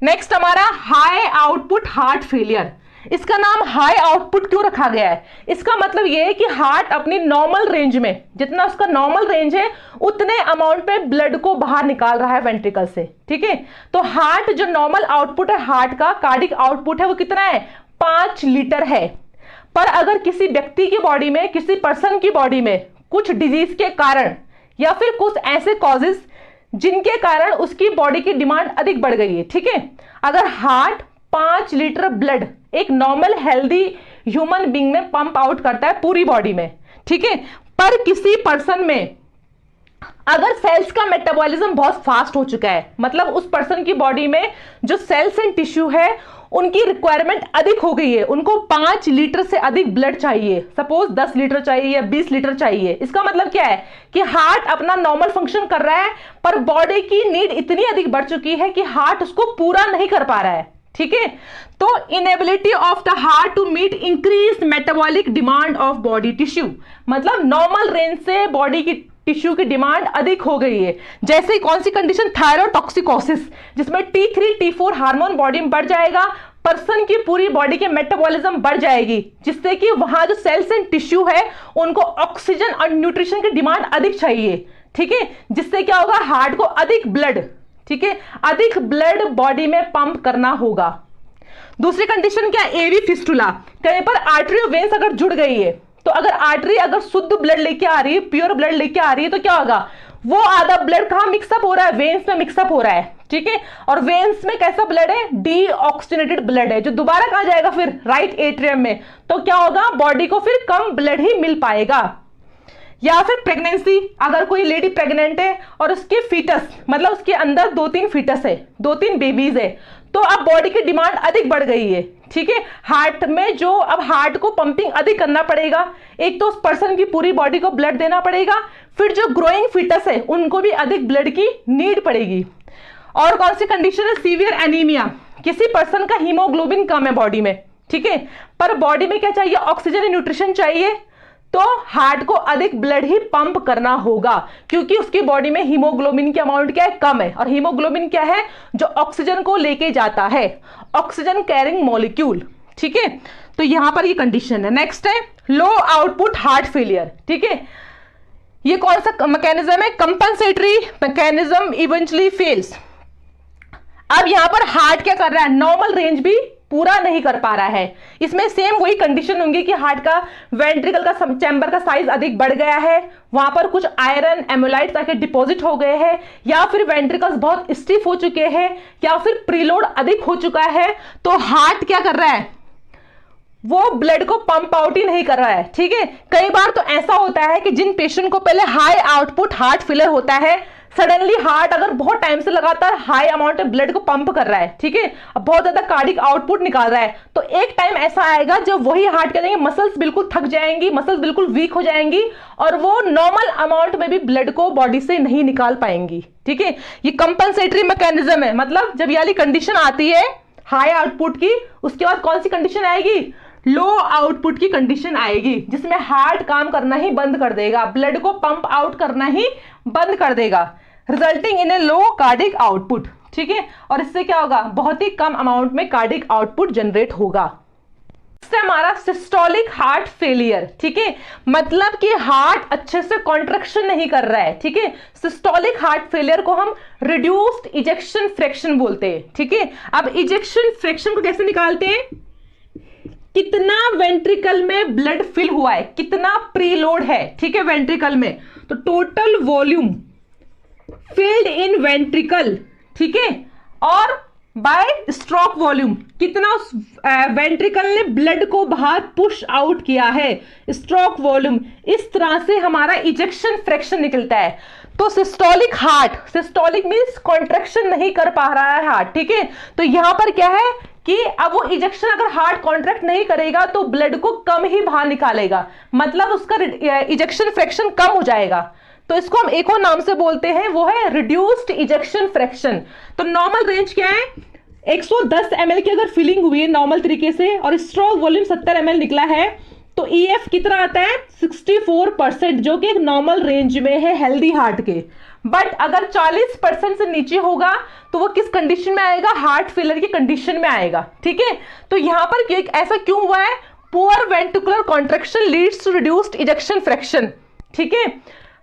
S1: नेक्स्ट हमारा हाई आउटपुट हार्ट फेलियर। इसका नाम हाई आउटपुट क्यों रखा गया है? इसका मतलब यह है कि हार्ट अपनी नॉर्मल रेंज में, जितना उसका नॉर्मल रेंज है उतने अमाउंट पे ब्लड को बाहर निकाल रहा है वेंट्रिकल से, ठीक है। तो हार्ट जो नॉर्मल आउटपुट है, हार्ट का कार्डिक आउटपुट है, वो कितना है, 5 लीटर है। पर अगर किसी व्यक्ति की बॉडी में, किसी पर्सन की बॉडी में कुछ डिजीज के कारण या फिर कुछ ऐसे कॉजेस जिनके कारण उसकी बॉडी की डिमांड अधिक बढ़ गई है, ठीक है। अगर हार्ट 5 लीटर ब्लड एक नॉर्मल हेल्दी ह्यूमन बीइंग में पंप आउट करता है पूरी बॉडी में, ठीक है, पर किसी पर्सन में अगर सेल्स का मेटाबॉलिज्म बहुत फास्ट हो चुका है, मतलब उस पर्सन की बॉडी में जो सेल्स एंड टिश्यू है उनकी रिक्वायरमेंट अधिक हो गई है, उनको 5 लीटर से अधिक ब्लड चाहिए, सपोज 10 लीटर चाहिए या 20 लीटर चाहिए। इसका मतलब क्या है कि हार्ट अपना नॉर्मल फंक्शन कर रहा है पर बॉडी की नीड इतनी अधिक बढ़ चुकी है कि हार्ट उसको पूरा नहीं कर पा रहा है, ठीक है। तो inability of the heart to meet increase metabolic demand of body tissue, मतलब नॉर्मल रेंज से बॉडी की टिश्यू की डिमांड अधिक हो गई है। जैसे कौन सी कंडीशन, थायरोटॉक्सिकोसिस, जिसमें T3 T4 हार्मोन बॉडी में बढ़ जाएगा, पर्सन की पूरी बॉडी के मेटाबॉलिज्म बढ़ जाएगी, जिससे कि वहां जो सेल्स एंड टिश्यू है उनको ऑक्सीजन और न्यूट्रिशन की डिमांड अधिक चाहिए, ठीक है। जिससे क्या होगा, हार्ट को अधिक ब्लड, ठीक है, अधिक ब्लड बॉडी में पंप करना होगा। दूसरी कंडीशन क्या, एवी फिस्टुला, कहीं पर आर्टरी और वेन्स अगर जुड़ गई है, तो अगर आर्टरी अगर शुद्ध ब्लड लेके आ रही है, प्योर ब्लड लेके आ रही है, तो क्या होगा, वो आधा ब्लड कहां मिक्सअप हो रहा है, वेन्स में मिक्सअप हो रहा है, ठीक है। और वेन्स में कैसा ब्लड है, डीऑक्सीजनेटेड ब्लड है, जो दोबारा कहां जाएगा फिर, राइट एट्रियम में। तो क्या होगा, बॉडी को फिर कम ब्लड ही मिल पाएगा। या फिर प्रेगनेंसी, अगर कोई लेडी प्रेग्नेंट है और उसके फीटस, मतलब उसके अंदर 2-3 फीटस है, 2-3 बेबीज है, तो अब बॉडी की डिमांड अधिक बढ़ गई है, ठीक है। हार्ट में जो अब हार्ट को पंपिंग अधिक करना पड़ेगा, एक तो उस पर्सन की पूरी बॉडी को ब्लड देना पड़ेगा, फिर जो ग्रोइंग फीटस है उनको भी अधिक ब्लड की नीड पड़ेगी। और कौन सी कंडीशन है, सीवियर एनीमिया, किसी पर्सन का हीमोग्लोबिन कम है बॉडी में, ठीक है, पर बॉडी में क्या चाहिए, ऑक्सीजन एंड न्यूट्रिशन चाहिए, तो हार्ट को अधिक ब्लड ही पंप करना होगा, क्योंकि उसकी बॉडी में हीमोग्लोबिन की अमाउंट क्या है, कम है। और हीमोग्लोबिन क्या है, जो ऑक्सीजन को लेके जाता है, ऑक्सीजन कैरिंग मॉलिक्यूल, ठीक है। तो यहां पर ये कंडीशन है। नेक्स्ट है लो आउटपुट हार्ट फेलियर, ठीक है। ये कौन सा मैकेनिज्म है, कंपनसेटरी मैकेनिज्म इवेंचुअली फेल्स। अब यहां पर हार्ट क्या कर रहा है, नॉर्मल रेंज भी पूरा नहीं कर पा रहा है। इसमें सेम वही कंडीशन होंगी कि हार्ट का वेंट्रिकल का चैम्बर का साइज अधिक बढ़ गया है, वहां पर कुछ आयरन एमोलाइट ताकि डिपॉजिट हो गए हैं, या फिर वेंट्रिकल्स बहुत स्टिफ हो चुके हैं, या फिर प्रीलोड अधिक हो चुका है। तो हार्ट क्या कर रहा है, वो ब्लड को पंप आउट ही नहीं कर रहा है, ठीक है। कई बार तो ऐसा होता है कि जिन पेशेंट को पहले हाई आउटपुट हार्ट फेलियर होता है, सडनली हार्ट अगर बहुत टाइम से लगातार हाई अमाउंट ऑफ ब्लड को पंप कर रहा है, ठीक है, बहुत ज्यादा कार्डिक आउटपुट निकाल रहा है, तो एक टाइम ऐसा आएगा जब वही हार्ट कह देंगे मसल्स बिल्कुल थक जाएंगी, मसल्स बिल्कुल वीक हो जाएंगी, और वो नॉर्मल अमाउंट में भी ब्लड को बॉडी से नहीं निकाल पाएंगी, ठीक है। ये कंपनसेटरी मैकेनिज्म है, मतलब जब ये वाली कंडीशन आती है हाई आउटपुट की, उसके बाद कौन सी कंडीशन आएगी, लो आउटपुट की कंडीशन आएगी, जिसमें हार्ट काम करना ही बंद कर देगा, ब्लड को पंप आउट करना ही बंद कर देगा, resulting in A low cardiac output, ठीक है। और इससे क्या होगा, बहुत ही कम अमाउंट में कार्डिक आउटपुट जनरेट होगा। इससे हमारा सिस्टोलिक हार्ट फेलियर, ठीक है, मतलब कि हार्ट अच्छे से कॉन्ट्रैक्शन नहीं कर रहा है, ठीक है। सिस्टोलिक हार्ट फेलियर को हम रिड्यूस्ड इजेक्शन फ्रैक्शन बोलते हैं, ठीक है। अब इजेक्शन फ्रैक्शन को कैसे निकालते हैं, कितना वेंट्रिकल में ब्लड फिल हुआ है, कितना प्रीलोड है, ठीक है, वेंट्रिकल में, तो total volume filled in ventricle, ठीक है, और बाय स्ट्रोक वॉल्यूम, कितना उस वेंट्रिकल ने ब्लड को बाहर पुश आउट किया है, स्ट्रोक वॉल्यूम। इस तरह से हमारा इजेक्शन फ्रैक्शन निकलता है। तो systolic heart, systolic means contraction नहीं कर पा रहा है हार्ट, ठीक है। तो यहां पर क्या है कि अब वो इजेक्शन अगर हार्ट कॉन्ट्रैक्ट नहीं करेगा तो ब्लड को कम ही बाहर निकालेगा, मतलब उसका इजेक्शन फ्रैक्शन कम हो जाएगा। तो इसको हम एक और नाम से बोलते हैं, वो है रिड्यूस्ड इजेक्शन फ्रैक्शन। तो नॉर्मल रेंज क्या है, 110 ml की अगर फिलिंग हुई है नॉर्मल तरीके से और स्ट्रोक वॉल्यूम 70 ml निकला है, तो ईएफ कितना आता है 64%, जो कि एक नॉर्मल रेंज में है हेल्दी हार्ट के। बट अगर 40% से नीचे होगा तो वो किस कंडीशन में आएगा, हार्ट फेलियर की कंडीशन में आएगा। ठीक है, तो यहां पर ऐसा क्यों हुआ है, poor ventricular contraction leads to reduced ejection fraction. ठीक है,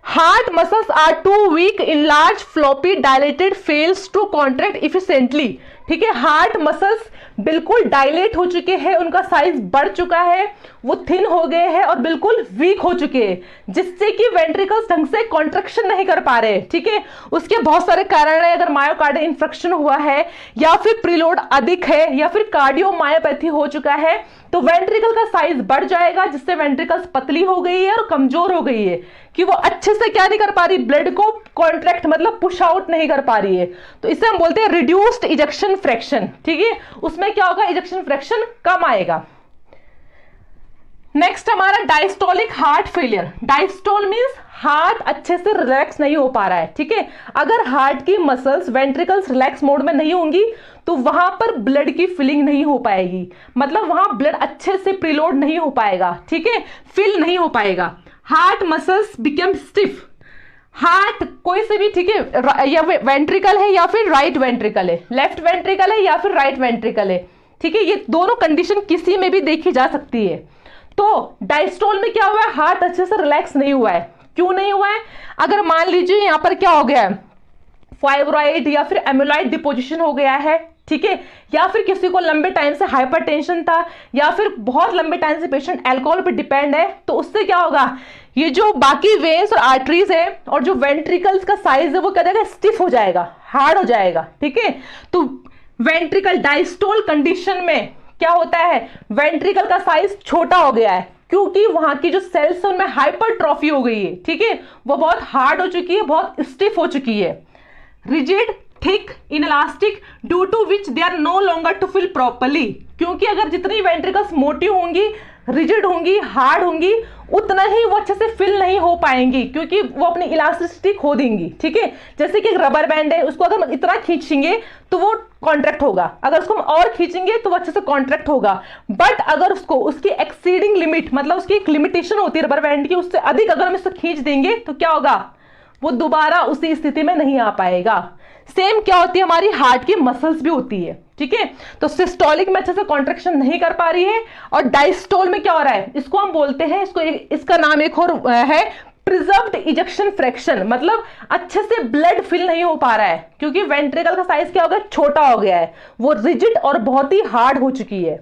S1: heart muscles are too weak in large floppy dilated fails to contract efficiently. ठीक है, हार्ट मसल्स बिल्कुल डायलेट हो चुके हैं, उनका साइज बढ़ चुका है, वो थिन हो गए हैं और बिल्कुल वीक हो चुके हैं, जिससे कि वेंट्रिकल्स ढंग से कॉन्ट्रैक्शन नहीं कर पा रहे। ठीक है, उसके बहुत सारे कारण है, अगर मायोकार्डियल इंफ्रेक्शन हुआ है या फिर प्रीलोड अधिक है या फिर कार्डियोमायोपैथी हो चुका है तो वेंट्रिकल का साइज बढ़ जाएगा, जिससे वेंट्रिकल्स पतली हो गई है और कमजोर हो गई है कि वो अच्छे से क्या नहीं कर पा रही, ब्लड को कॉन्ट्रैक्ट मतलब पुश आउट नहीं कर पा रही है। तो इसे हम बोलते हैं रिड्यूस्ड इजेक्शन फ्रैक्शन। ठीक है, उसमें क्या होगा, इजेक्शन फ्रैक्शन कम आएगा। नेक्स्ट हमारा diastolic heart failure. Diastole means heart अच्छे से रिलैक्स नहीं हो पा रहा है। ठीक है, अगर हार्ट की मसल्स वेंट्रिकल्स रिलैक्स मोड में नहीं होंगी तो वहां पर ब्लड की फिलिंग नहीं हो पाएगी, मतलब वहां ब्लड अच्छे से प्रीलोड नहीं हो पाएगा। ठीक है, फिल नहीं हो पाएगा। Heart muscles become stiff. Heart कोई से भी, ठीक है, या वेंट्रिकल है या फिर राइट वेंट्रिकल है, लेफ्ट वेंट्रिकल है या फिर राइट वेंट्रिकल है। ठीक है, ये दोनों कंडीशन किसी में भी देखी जा सकती है। तो डायस्टोल में क्या हुआ है, हार्ट अच्छे से रिलैक्स नहीं हुआ है। क्यों नहीं हुआ है, अगर मान लीजिए यहां पर क्या हो गया है, फाइब्रॉइड या फिर एम्यूलॉइड डिपोजिशन हो गया है। ठीक है, या फिर किसी को लंबे टाइम से हाइपरटेंशन था या फिर बहुत लंबे टाइम से पेशेंट अल्कोहल पे डिपेंड है, तो उससे क्या होगा, ये जो बाकी वेन्स और आर्टरीज है और जो वेंट्रिकल्स का साइज है वो क्या जाएगा, स्टिफ हो जाएगा, हार्ड हो जाएगा। ठीक है, तो वेंट्रिकल डायस्टोल कंडीशन में क्या होता है, वेंट्रिकल का साइज छोटा हो गया है क्योंकि वहां की जो सेल्स है उनमें हाइपरट्रॉफी हो गई है। ठीक है, वो बहुत हार्ड हो चुकी है, बहुत स्टिफ हो चुकी है। Rigid, thick, inelastic, due to which they are no longer to fill properly. क्योंकि अगर जितनी वेंट्रिकल्स मोटी होंगी, रिजिड होंगी, हार्ड होंगी, उतना ही वो अच्छे से फिल नहीं हो पाएंगी क्योंकि वो अपनी इलास्टिसिटी खो देंगी। ठीक है, जैसे कि एक रबर बैंड है, उसको अगर हम इतना खींचेंगे तो वो कॉन्ट्रैक्ट होगा, अगर उसको हम और खींचेंगे तो वो अच्छे से कॉन्ट्रैक्ट होगा। बट अगर उसको उसकी एक्सीडिंग लिमिट, मतलब उसकी एक लिमिटेशन होती है रबर बैंड की, उससे अधिक अगर हम इसको खींच देंगे तो क्या होगा, वो दोबारा उसी स्थिति में नहीं आ पाएगा। सेम क्या होती है, हमारी हार्ट की मसल्स भी होती है। ठीक है, तो सिस्टोलिक में अच्छे से कॉन्ट्रैक्शन नहीं कर पा रही है और डायस्टोल में क्या हो रहा है, इसको हम बोलते हैं, इसका नाम एक और है प्रिजर्व्ड इजेक्शन फ्रैक्शन, मतलब अच्छे से ब्लड फिल नहीं हो पा रहा है क्योंकि वेंट्रिकल का साइज क्या हो गया, छोटा हो गया है, वो रिजिड और बहुत ही हार्ड हो चुकी है।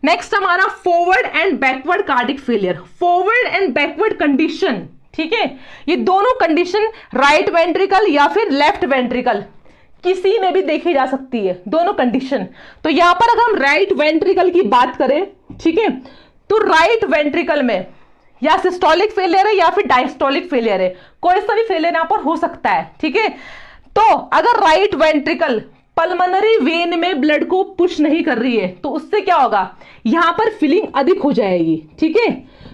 S1: नेक्स्ट हमारा forward and backward cardiac failure. Forward and backward condition, ठीक है, ये दोनों कंडीशन राइट वेंट्रिकल या फिर लेफ्ट वेंट्रिकल किसी में भी देखी जा सकती है, दोनों कंडीशन। तो यहां पर अगर हम राइट वेंट्रिकल की बात करें, ठीक है, तो राइट वेंट्रिकल में या सिस्टोलिक फेलियर है या फिर डायस्टोलिक फेलियर है, कोई सा भी फेलियर यहां पर हो सकता है। ठीक है, तो अगर राइट वेंट्रिकल पल्मोनरी वेन में ब्लड को पुश नहीं कर रही है तो उससे क्या होगा, यहां पर फिलिंग अधिक हो जाएगी। ठीक है,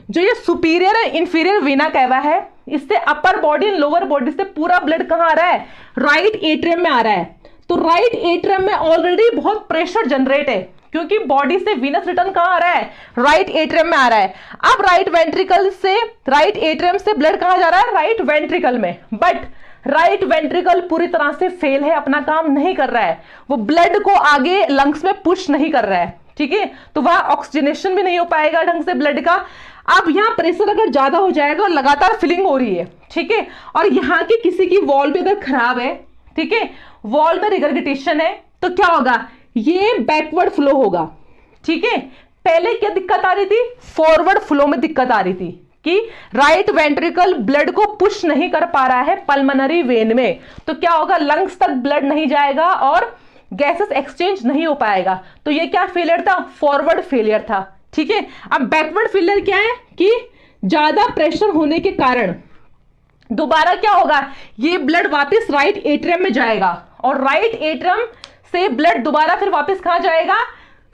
S1: जो ये सुपीरियर और इंफीरियर वेना कैवा है, इससे upper body and lower body से पूरा ब्लड कहां आ रहा है, राइट एट्रियम में आ रहा है। तो राइट एट्रियम में ऑलरेडी बहुत प्रेशर जनरेट है क्योंकि बॉडी से वीनस रिटर्न कहां आ रहा है, राइट एट्रियम में आ रहा है। अब राइट वेंट्रिकल से, राइट एट्रियम से ब्लड कहां जा रहा है, राइट वेंट्रिकल में। बट राइट वेंट्रिकल पूरी तरह से फेल है, अपना काम नहीं कर रहा है, वो ब्लड को आगे लंग्स में पुश नहीं कर रहा है। ठीक है, तो वहां ऑक्सीजनेशन भी नहीं हो पाएगा ढंग से ब्लड का। अब यहां प्रेशर अगर ज्यादा हो जाएगा और लगातार फिलिंग हो रही है, ठीक है, और यहां की किसी की वॉल भी अगर खराब है, ठीक है, वॉल में रिगर्गिटेशन है, तो क्या होगा, ये बैकवर्ड फ्लो होगा। ठीक है, पहले क्या दिक्कत आ रही थी, फॉरवर्ड फ्लो में दिक्कत आ रही थी कि राइट वेंट्रिकल ब्लड को पुश नहीं कर पा रहा है पल्मोनरी वेन में, तो क्या होगा, लंग्स तक ब्लड नहीं जाएगा और गैसेस एक्सचेंज नहीं हो पाएगा। तो ये क्या फेलियर था, फॉरवर्ड फेलियर था। ठीक है, अब बैकवर्ड फेलियर क्या है कि ज्यादा प्रेशर होने के कारण दोबारा क्या होगा, ये ब्लड वापस राइट एट्रियम में जाएगा और राइट एट्रियम से ब्लड दोबारा फिर वापस कहां जाएगा,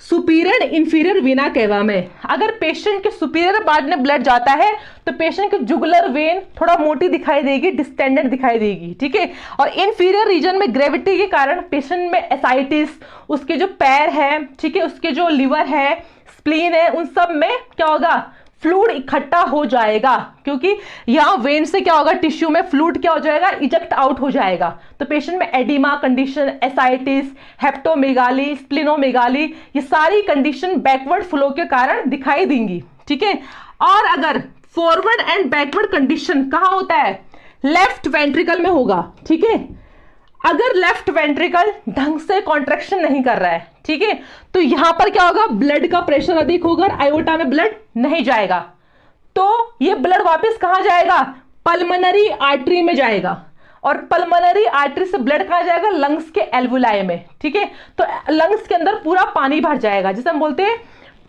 S1: सुपीरियर इंफीरियर वेना कैवा में। अगर पेशेंट के सुपीरियर पार्ट में ब्लड जाता है तो पेशेंट की जुगुलर वेन थोड़ा मोटी दिखाई देगी, डिस्टेंडेड दिखाई देगी। ठीक है, और इंफीरियर रीजन में ग्रेविटी के कारण पेशेंट में एसाइटिस, उसके जो पैर है, ठीक है, उसके जो लिवर है, स्प्लीन है, उन सब में क्या होगा, फ्लूइड इकट्ठा हो जाएगा, क्योंकि यहां वेन से क्या होगा, टिश्यू में फ्लूइड क्या हो जाएगा, इजेक्ट आउट हो जाएगा। तो पेशेंट में एडिमा कंडीशन, एसाइटिस, हेप्टोमेगाली, स्प्लिनोमेगाली, ये सारी कंडीशन बैकवर्ड फ्लो के कारण दिखाई देंगी। ठीक है। और अगर फॉरवर्ड एंड बैकवर्ड कंडीशन कहां होता है, लेफ्ट वेंट्रिकल में होगा। ठीक है। अगर लेफ्ट वेंट्रिकल ढंग से कॉन्ट्रैक्शन नहीं कर रहा है, ठीक है, तो यहां पर क्या होगा, ब्लड का प्रेशर अधिक होगा, आयोटा में ब्लड नहीं जाएगा, तो ये ब्लड वापस कहां जाएगा, पल्मोनरी आर्टरी में जाएगा। और पल्मोनरी आर्टरी से ब्लड कहां जाएगा, लंग्स के एल्वुलाई में। ठीक है। तो लंग्स के अंदर पूरा पानी भर जाएगा, जिसे हम बोलते हैं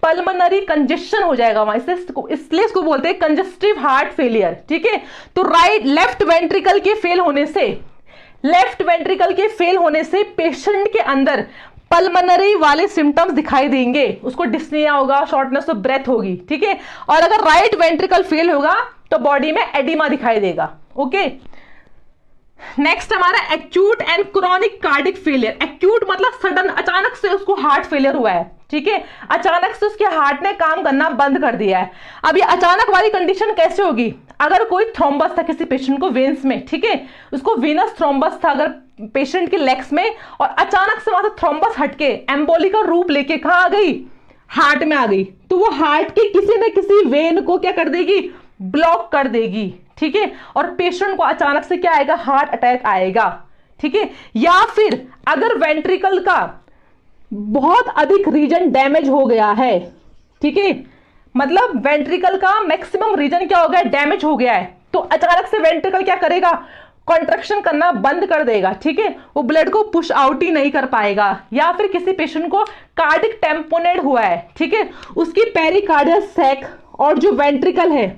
S1: पल्मोनरी कंजेशन हो जाएगा वहां, इसलिए इसको बोलते हैं कंजेस्टिव हार्ट फेलियर। ठीक है। तो लेफ्ट वेंट्रिकल के फेल होने से पेशेंट के अंदर पल्मोनरी वाले सिम्टम्स दिखाई देंगे, उसको डिस्निया होगा, शॉर्टनेस ऑफ ब्रेथ होगी। ठीक है। और अगर राइट वेंट्रिकल फेल होगा तो बॉडी में एडिमा दिखाई देगा। ओके। नेक्स्ट हमारा acute and chronic cardiac failure. Acute मतलब सडन, अचानक से उसको हार्ट फेलियर हुआ है। ठीक है। अचानक से उसके हार्ट ने काम करना बंद कर दिया है। अब ये अचानक वाली कंडीशन कैसे होगी, अगर कोई थ्रोम्बस था किसी पेशेंट को वेन्स में, ठीक है, उसको वीनस थ्रोम्बस था अगर पेशेंट के लेग्स में, और अचानक से वहां से थ्रोम्बस हटके एम्बोली का रूप लेके कहां आ गई, हार्ट में आ गई, तो वो हार्ट के किसी न किसी वेन को क्या कर देगी, ब्लॉक कर देगी। ठीक है। और पेशेंट को अचानक से क्या आएगा, हार्ट अटैक आएगा। ठीक है। या फिर अगर वेंट्रिकल का बहुत अधिक रीजन डैमेज हो गया है, ठीक है, मतलब वेंट्रिकल का मैक्सिमम रीजन क्या हो गया, डैमेज हो गया है, तो अचानक से वेंट्रिकल क्या करेगा, कॉन्ट्रैक्शन करना बंद कर देगा। ठीक है। वो ब्लड को पुश आउट ही नहीं कर पाएगा। या फिर किसी पेशेंट को कार्डिक टेम्पोनेट हुआ है, ठीक है, उसकी पेरिकार्डियल सैक और जो वेंट्रिकल है,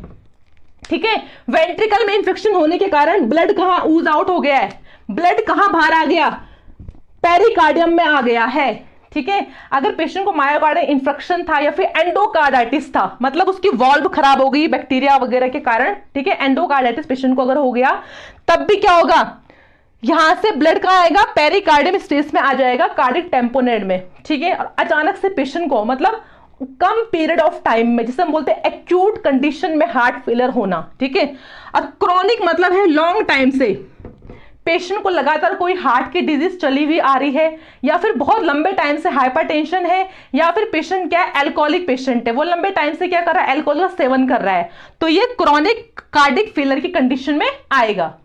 S1: ठीक है, वेंट्रिकल में इंफेक्शन होने के कारण ब्लड कहां ऊज आउट हो गया है, ब्लड कहां बाहर आ गया, पेरिकार्डियम में आ गया है। ठीक है। अगर पेशेंट को मायोकार्डियल इंफेक्शन था या फिर एंडोकार्डाइटिस था, मतलब उसकी वॉल्व खराब हो गई बैक्टीरिया वगैरह के कारण, ठीक है, एंडोकार्डाइटिस पेशेंट को अगर हो गया, तब भी क्या होगा, यहां से ब्लड कहां आएगा, पेरिकार्डियम स्टेज में आ जाएगा, कार्डिक टेम्पोनेट में। ठीक है। और अचानक से पेशेंट को मतलब कम पीरियड ऑफ टाइम में, जिसे हम बोलते हैं एक्यूट कंडीशन में हार्ट फेलियर होना। ठीक है। और क्रोनिक मतलब है लॉन्ग टाइम से पेशेंट को लगातार कोई हार्ट की डिजीज चली हुई आ रही है, या फिर बहुत लंबे टाइम से हाइपरटेंशन है, या फिर पेशेंट क्या है, एल्कोहलिक पेशेंट है, वो लंबे टाइम से क्या कर रहा है, एल्कोहल का सेवन कर रहा है, तो ये क्रोनिक कार्डिक फेलियर की कंडीशन में आएगा।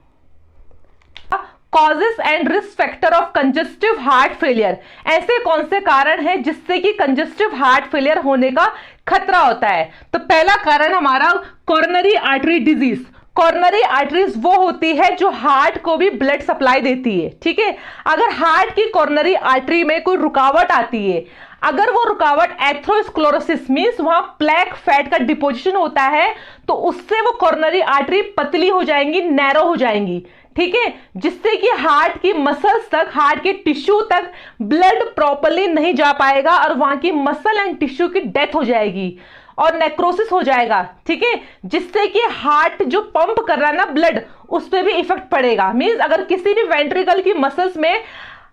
S1: Causes and risk factor of congestive heart failure. ऐसे कौन से कारण हैं जिससे कि कंजेस्टिव हार्ट फेलियर होने का खतरा होता है। तो पहला कारण हमारा coronary artery disease. Coronary arteries वो होती है जो हार्ट को भी ब्लड सप्लाई देती है। ठीक है। अगर हार्ट की कोरोनरी आर्टरी में कोई रुकावट आती है, अगर वो रुकावट एथेरोस्क्लेरोसिस मींस वहां ब्लैक फैट का डिपोजिशन होता है, तो उससे वो कोरोनरी आर्टरी पतली हो जाएंगी, नैरो हो जाएंगी। ठीक है। जिससे कि हार्ट की मसल्स तक, हार्ट के टिश्यू तक ब्लड प्रॉपर्ली नहीं जा पाएगा और वहां की मसल एंड टिश्यू की डेथ हो जाएगी और नेक्रोसिस हो जाएगा। ठीक है। जिससे कि हार्ट जो पंप कर रहा है ना ब्लड, उस पर भी इफेक्ट पड़ेगा। मींस अगर किसी भी वेंट्रिकल की मसल्स में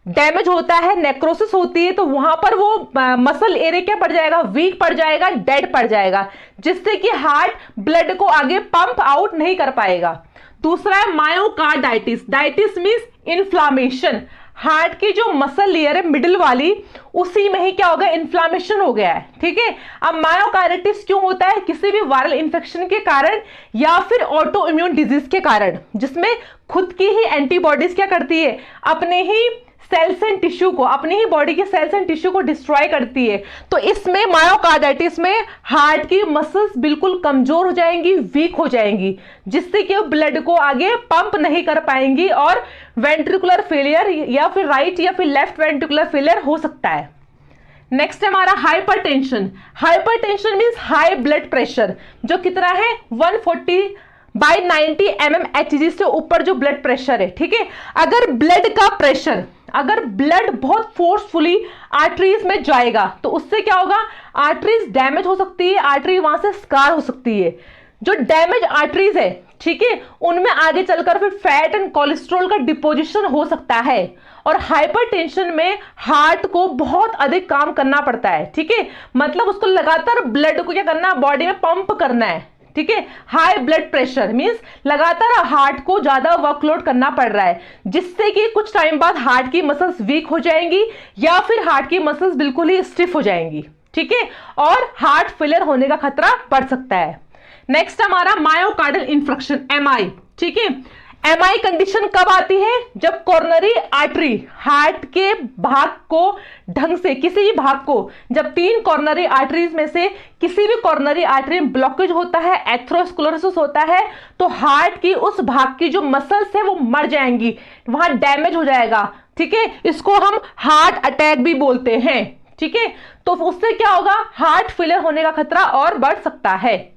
S1: डैमेज होता है, नेक्रोसिस होती है, तो वहां पर वो मसल एरिया क्या पड़ जाएगा, वीक पड़ जाएगा, डेड पड़ जाएगा, जिससे कि हार्ट ब्लड को आगे पंप आउट नहीं कर पाएगा। दूसरा है मायोकार्डाइटिस। डाइटिस means inflammation. हार्ट की जो मसल लेयर है मिडिल वाली, उसी में ही क्या हो गया, इन्फ्लामेशन हो गया है। ठीक है। अब मायोकार्डाइटिस क्यों होता है, किसी भी वायरल इंफेक्शन के कारण या फिर ऑटो इम्यून डिजीज के कारण, जिसमें खुद की ही एंटीबॉडीज क्या करती है, अपने ही सेल्स एंड टिश्यू को, अपनी ही बॉडी के सेल्स एंड टिश्यू को डिस्ट्रॉय करती है। तो इसमें मायोकार्डाइटिस में हार्ट की मसल्स बिल्कुल कमजोर हो जाएंगी, वीक हो जाएंगी, जिससे कि ब्लड को आगे पंप नहीं कर पाएंगी और वेंट्रिकुलर फेलियर या फिर राइट या फिर लेफ्ट वेंट्रिकुलर फेलियर हो सकता है। नेक्स्ट है हमारा hypertension. Hypertension means high blood pressure, जो कितना है 140/90 mmHg से ऊपर जो ब्लड प्रेशर है। ठीक है। अगर ब्लड का प्रेशर, अगर ब्लड बहुत फोर्सफुली आर्टरीज में जाएगा, तो उससे क्या होगा, आर्टरीज डैमेज हो सकती है, आर्टरी वहां से स्कार हो सकती है। जो डैमेज आर्टरीज है, ठीक है, उनमें आगे चलकर फिर फैट एंड कोलेस्ट्रॉल का डिपोजिशन हो सकता है। और हाइपरटेंशन में हार्ट को बहुत अधिक काम करना पड़ता है, ठीक है, मतलब उसको लगातार ब्लड को क्या करना है, बॉडी में पंप करना है, ठीक है। हाई ब्लड प्रेशर मींस लगातार हार्ट को ज्यादा वर्कलोड करना पड़ रहा है, जिससे कि कुछ टाइम बाद हार्ट की मसल्स वीक हो जाएंगी या फिर हार्ट की मसल्स बिल्कुल ही स्टिफ हो जाएंगी, ठीक है, और हार्ट फेलियर होने का खतरा बढ़ सकता है। नेक्स्ट हमारा मायोकार्डियल इंफ्रक्शन, एमआई, ठीक है। एमआई कंडीशन कब आती है, जब कोरोनरी आर्टरी, हार्ट के भाग को ढंग से, किसी भी भाग को, जब 3 कोरोनरी आर्टरीज में से किसी भी कोरोनरी आर्टरी में ब्लॉकेज होता है, एथेरोस्क्लेरोसिस होता है, तो हार्ट की उस भाग की जो मसल्स है वो मर जाएंगी, वहां डैमेज हो जाएगा, ठीक है। इसको हम हार्ट अटैक भी बोलते हैं, ठीक है। तो उससे क्या होगा, हार्ट फेलियर होने का खतरा और बढ़ सकता है।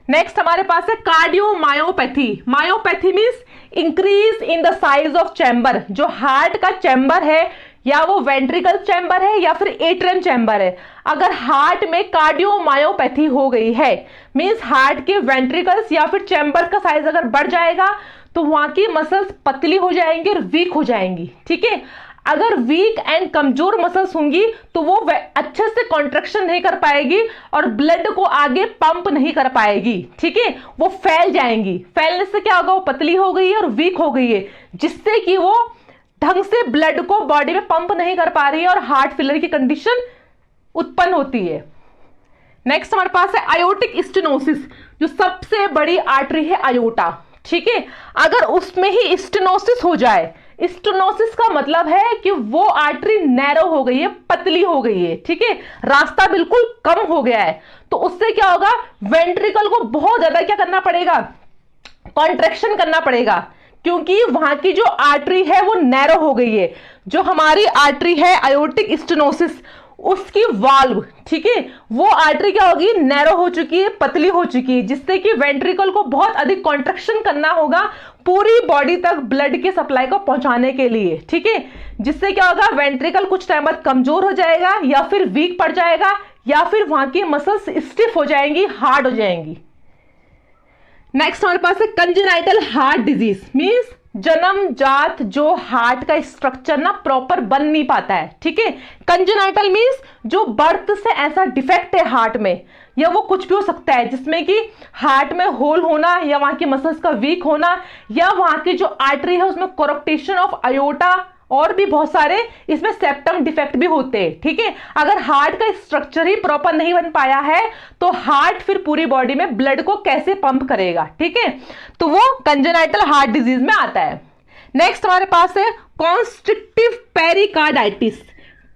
S1: नेक्स्ट हमारे पास है cardiomyopathy. Myopathy means increase in the size of chamber, जो हार्ट का चैम्बर है या वो वेंट्रिकल चैम्बर है या फिर एट्रियम चैम्बर है, अगर हार्ट में कार्डियोमायोपैथी हो गई है मींस हार्ट के वेंट्रिकल्स या फिर चैम्बर का साइज अगर बढ़ जाएगा तो वहां की मसल्स पतली हो जाएंगी और वीक हो जाएंगी, ठीक है। अगर वीक एंड कमजोर मसल्स होंगी तो वो अच्छे से कॉन्ट्रैक्शन नहीं कर पाएगी और ब्लड को आगे पंप नहीं कर पाएगी, ठीक है, वो फैल जाएंगी। फैलने से क्या होगा, वो पतली हो गई है और वीक हो गई है, जिससे कि वो ढंग से ब्लड को बॉडी में पंप नहीं कर पा रही है और हार्ट फेलियर की कंडीशन उत्पन्न होती है। नेक्स्ट हमारे पास है आयोटिक स्टेनोसिस, जो सबसे बड़ी आर्टरी है आयोटा, ठीक है। अगर उसमें ही स्टेनोसिस हो जाए, स्टेनोसिस का मतलब है कि वो आर्टरी नैरो हो गई है, पतली हो गई है, ठीक है, रास्ता बिल्कुल कम हो गया है, तो उससे क्या होगा, वेंट्रिकल को बहुत ज्यादा क्या करना पड़ेगा, कॉन्ट्रैक्शन करना पड़ेगा, क्योंकि वहां की जो आर्टरी है वो नैरो हो गई है। जो हमारी आर्टरी है आयोटिक स्टेनोसिस, उसकी वाल्व, ठीक है, वो आर्टरी क्या होगी, नैरो हो चुकी है, पतली हो चुकी है, जिससे कि वेंट्रिकल को बहुत अधिक कॉन्ट्रैक्शन करना होगा पूरी बॉडी तक ब्लड की सप्लाई को पहुंचाने के लिए, ठीक है, जिससे क्या होगा, वेंट्रिकल कुछ टाइम बाद कमजोर हो जाएगा या फिर वीक पड़ जाएगा या फिर वहां की मसल्स स्टिफ हो जाएंगी, हार्ड हो जाएंगी। नेक्स्ट हमारे पास है कंजेनाइटल हार्ट डिजीज, मींस जन्मजात जो हार्ट का स्ट्रक्चर ना प्रॉपर बन नहीं पाता है, ठीक है। कंजेनाइटल मींस जो बर्थ से ऐसा डिफेक्ट है हार्ट में, या वो कुछ भी हो सकता है जिसमें कि हार्ट में होल होना या वहां की मसल्स का वीक होना या वहां की जो आर्टरी है उसमें कोरप्टेशन ऑफ आयोटा और भी बहुत सारे इसमें सेप्टम डिफेक्ट भी होते हैं, ठीक है। अगर हार्ट का स्ट्रक्चर ही प्रॉपर नहीं बन पाया है तो हार्ट फिर पूरी बॉडी में ब्लड को कैसे पंप करेगा, ठीक है, तो वो कंजेनाइटल हार्ट डिजीज में आता है। नेक्स्ट हमारे पास है कॉन्स्ट्रिक्टिव पेरिकार्डाइटिस।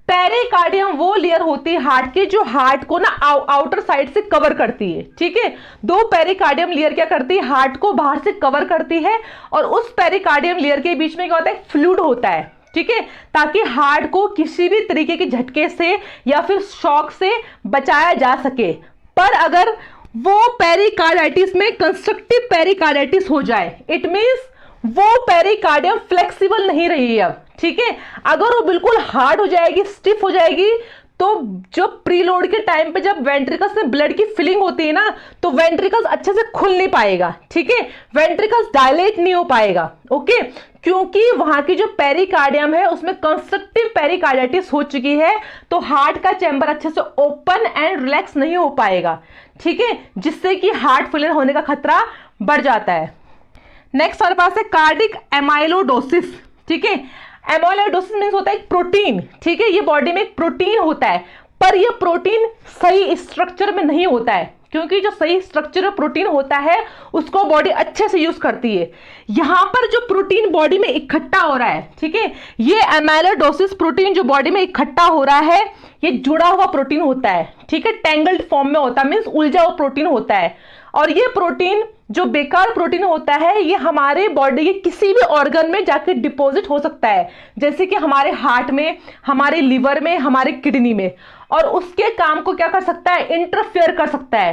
S1: पेरिकार्डियम वो लेयर होती है हार्ट की जो हार्ट को ना आउटर साइड से कवर करती है, ठीक है। 2 पेरिकार्डियम लेयर क्या करती है, हार्ट को बाहर से कवर करती है और उस पेरिकार्डियम लेयर के बीच में क्या होता है, फ्लूइड होता है, ठीक है, ताकि हार्ट को किसी भी तरीके के झटके से या फिर शॉक से बचाया जा सके। पर अगर वो पेरिकार्डाइटिस में कंस्ट्रक्टिव पेरिकार्डाइटिस हो जाए, इट मींस वो पेरिकार्डियम फ्लेक्सिबल नहीं रही है अब, ठीक है। अगर वो बिल्कुल हार्ड हो जाएगी, स्टिफ हो जाएगी, तो जो प्रीलोड के टाइम पे जब वेंट्रिकल्स में ब्लड की फिलिंग होती है ना, तो वेंट्रिकल्स अच्छे से खुल नहीं पाएगा, ठीक है, वेंट्रिकल्स डायलेट नहीं हो पाएगा, ओके, क्योंकि वहां की जो पेरिकार्डियम है उसमें कंस्ट्रक्टिव पेरिकार्डाइटिस हो चुकी है, तो हार्ट का चैम्बर अच्छे से ओपन एंड रिलैक्स नहीं हो पाएगा, ठीक है, जिससे कि हार्ट फेलियर होने का खतरा बढ़ जाता है। नेक्स्ट हमारे पास है कार्डिक एमाइलोडोसिस, ठीक है। एमाइलोडोसिस मींस होता है एक प्रोटीन, ठीक है, ये बॉडी में एक प्रोटीन होता है, पर ये प्रोटीन सही स्ट्रक्चर में नहीं होता है, क्योंकि जो सही स्ट्रक्चर में प्रोटीन होता है उसको बॉडी अच्छे से यूज करती है। यहां पर जो प्रोटीन बॉडी में इकट्ठा हो रहा है, ठीक है, ये एमाइलोडोसिस प्रोटीन जो बॉडी में इकट्ठा हो रहा है, ये जुड़ा हुआ प्रोटीन होता है, ठीक है, टेंगल्ड फॉर्म में होता है, मींस उलझा हुआ प्रोटीन होता है। और ये प्रोटीन जो बेकार प्रोटीन होता है, ये हमारे बॉडी के किसी भी ऑर्गन में जाकर डिपॉजिट हो सकता है, जैसे कि हमारे हार्ट में, हमारे लिवर में, हमारे किडनी में, और उसके काम को क्या कर सकता है, इंटरफेयर कर सकता है।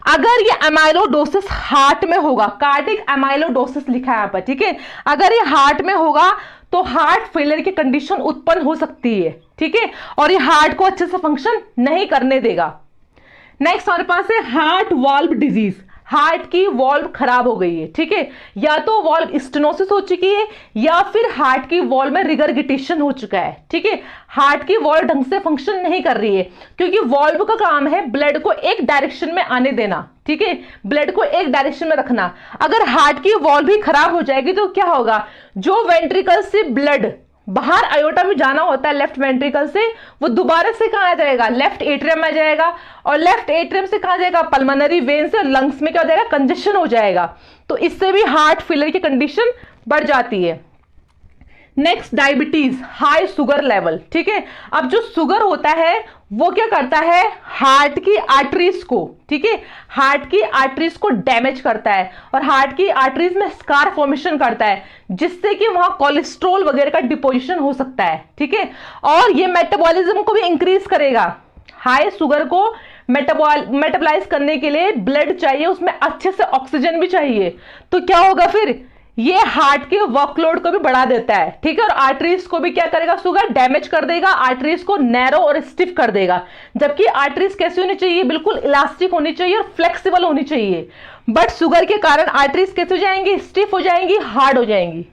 S1: अगर ये एमाइलोडोसिस हार्ट में होगा, कार्डिक एमाइलोडोसिस लिखा है यहाँ पर, ठीक है, अगर ये हार्ट में होगा तो हार्ट फेलियर की कंडीशन उत्पन्न हो सकती है, ठीक है, और ये हार्ट को अच्छे से फंक्शन नहीं करने देगा। नेक्स्ट हमारे पास है हार्ट वाल्व डिजीज। हार्ट की वॉल्व खराब हो गई है, ठीक है, या तो वॉल्व स्टेनोसिस हो चुकी है या फिर हार्ट की वॉल्व में रिगरगिटेशन हो चुका है, ठीक है, हार्ट की वॉल्व ढंग से फंक्शन नहीं कर रही है, क्योंकि वॉल्व का काम है ब्लड को एक डायरेक्शन में आने देना, ठीक है, ब्लड को एक डायरेक्शन में रखना। अगर हार्ट की वॉल्व भी खराब हो जाएगी तो क्या होगा, जो वेंट्रिकल से ब्लड बाहर आयोटा में जाना होता है लेफ्ट वेंट्रिकल से, वो दोबारा से कहां आ जाएगा, लेफ्ट एट्रियम में आ जाएगा, और लेफ्ट एट्रियम से कहां जाएगा, पल्मोनरी वेन से, और लंग्स में क्या हो जाएगा, कंजेशन हो जाएगा। तो इससे भी हार्ट फेलियर की कंडीशन बढ़ जाती है। Next, diabetes, high sugar level, ठीक है। अब जो शुगर होता है वो क्या करता है, हार्ट की आर्टरीज को, ठीक है, हार्ट की आर्टरीज को डैमेज करता है और हार्ट की आर्टरीज में स्कार फॉर्मेशन करता है, जिससे कि वहां कोलेस्ट्रॉल वगैरह का डिपोजिशन हो सकता है, ठीक है, और ये मेटाबॉलिज्म को भी इंक्रीज करेगा। हाई शुगर को मेटाबॉलाइज करने के लिए ब्लड चाहिए, उसमें अच्छे से ऑक्सीजन भी चाहिए, तो क्या होगा फिर, ये हार्ट के वर्कलोड को भी बढ़ा देता है, ठीक है, और आर्टरीज को भी क्या करेगा, शुगर डैमेज कर देगा, आर्टरीज को नैरो और स्टिफ कर देगा। जबकि आर्टरीज कैसी होनी चाहिए, बिल्कुल इलास्टिक होनी चाहिए और फ्लेक्सिबल होनी चाहिए, बट शुगर के कारण आर्टरीज कैसे हो जाएंगी, स्टिफ हो जाएंगी, हार्ड हो जाएंगी।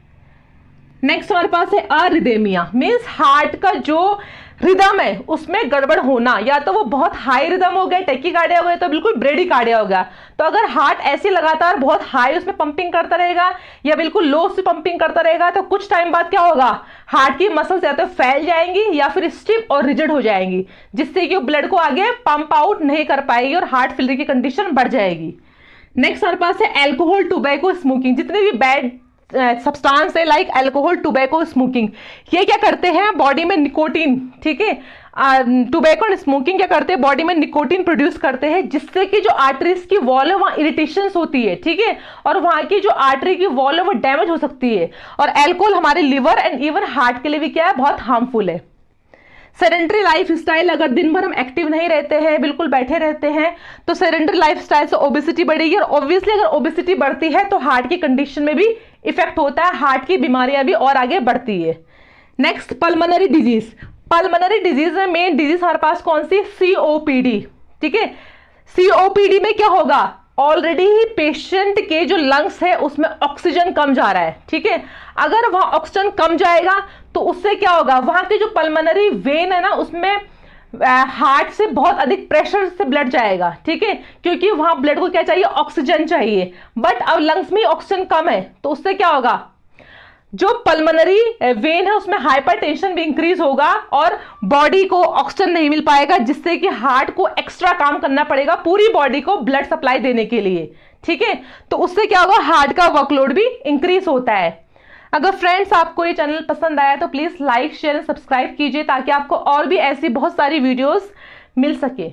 S1: नेक्स्ट हमारे पास है अरिदेमिया, मींस हार्ट का जो रिदम है उसमें गड़बड़ होना, या तो वो बहुत हाई रिदम हो गया, टैकीकार्डिया हो गया, तो बिल्कुल ब्रेडीकार्डिया हो गया। तो अगर हार्ट ऐसे लगातार बहुत हाई उसमें पंपिंग करता रहेगा या बिल्कुल लो से पंपिंग करता रहेगा, तो कुछ टाइम बाद क्या होगा, हार्ट की मसल्स या तो फैल जाएंगी या फिर स्टिफ और रिजिड हो जाएंगी, जिससे कि ब्लड को आगे पंप आउट नहीं कर पाएगी और हार्ट फेलियर की कंडीशन बढ़ जाएगी। नेक्स्ट हमारे पास है एल्कोहल, टोबैको, स्मोकिंग, जितने भी बैड सब्सटेंस है लाइक अल्कोहल, टोबैको, स्मोकिंग, ये क्या करते हैं बॉडी में निकोटीन, ठीक है, टोबैको और स्मोकिंग क्या करते हैं, बॉडी में निकोटीन प्रोड्यूस करते हैं, जिससे कि जो आर्टरीज की वॉल है वहां इरिटेशंस होती है, ठीक है, और वहां की जो आर्टरी की वॉल है वो डैमेज हो सकती है। और अल्कोहल हमारे लिवर एंड इवन हार्ट के लिए भी क्या है, बहुत हार्मफुल है। सेडेंटरी लाइफ स्टाइल, अगर दिन भर हम एक्टिव नहीं रहते हैं, बिल्कुल बैठे रहते हैं, तो सेडेंटरी लाइफ स्टाइल से ओबेसिटी बढ़ेगी, और ऑब्वियसली अगर ओबेसिटी बढ़ती है तो हार्ट की कंडीशन में भी इफेक्ट होता है, हार्ट की बीमारियां भी और आगे बढ़ती है। Next, pulmonary disease, pulmonary disease में मेन डिजीज हमारे पास कौन सी, सीओपीडी, ठीक है, सीओपीडी में क्या होगा, ऑलरेडी ही पेशेंट के जो लंग्स है उसमें ऑक्सीजन कम जा रहा है, ठीक है, अगर वहां ऑक्सीजन कम जाएगा तो उससे क्या होगा, वहां की जो पल्मोनरी वेन है ना उसमें हार्ट से बहुत अधिक प्रेशर से ब्लड जाएगा, ठीक है, क्योंकि वहां ब्लड को क्या चाहिए, ऑक्सीजन चाहिए, बट अब लंग्स में ऑक्सीजन कम है, तो उससे क्या होगा, जो पल्मोनरी वेन है उसमें हाइपरटेंशन भी इंक्रीज होगा और बॉडी को ऑक्सीजन नहीं मिल पाएगा, जिससे कि हार्ट को एक्स्ट्रा काम करना पड़ेगा पूरी बॉडी को ब्लड सप्लाई देने के लिए, ठीक है, तो उससे क्या होगा, हार्ट का वर्कलोड भी इंक्रीज होता है। अगर फ्रेंड्स आपको ये चैनल पसंद आया तो प्लीज लाइक, शेयर, सब्सक्राइब कीजिए, ताकि आपको और भी ऐसी बहुत सारी वीडियोस मिल सके।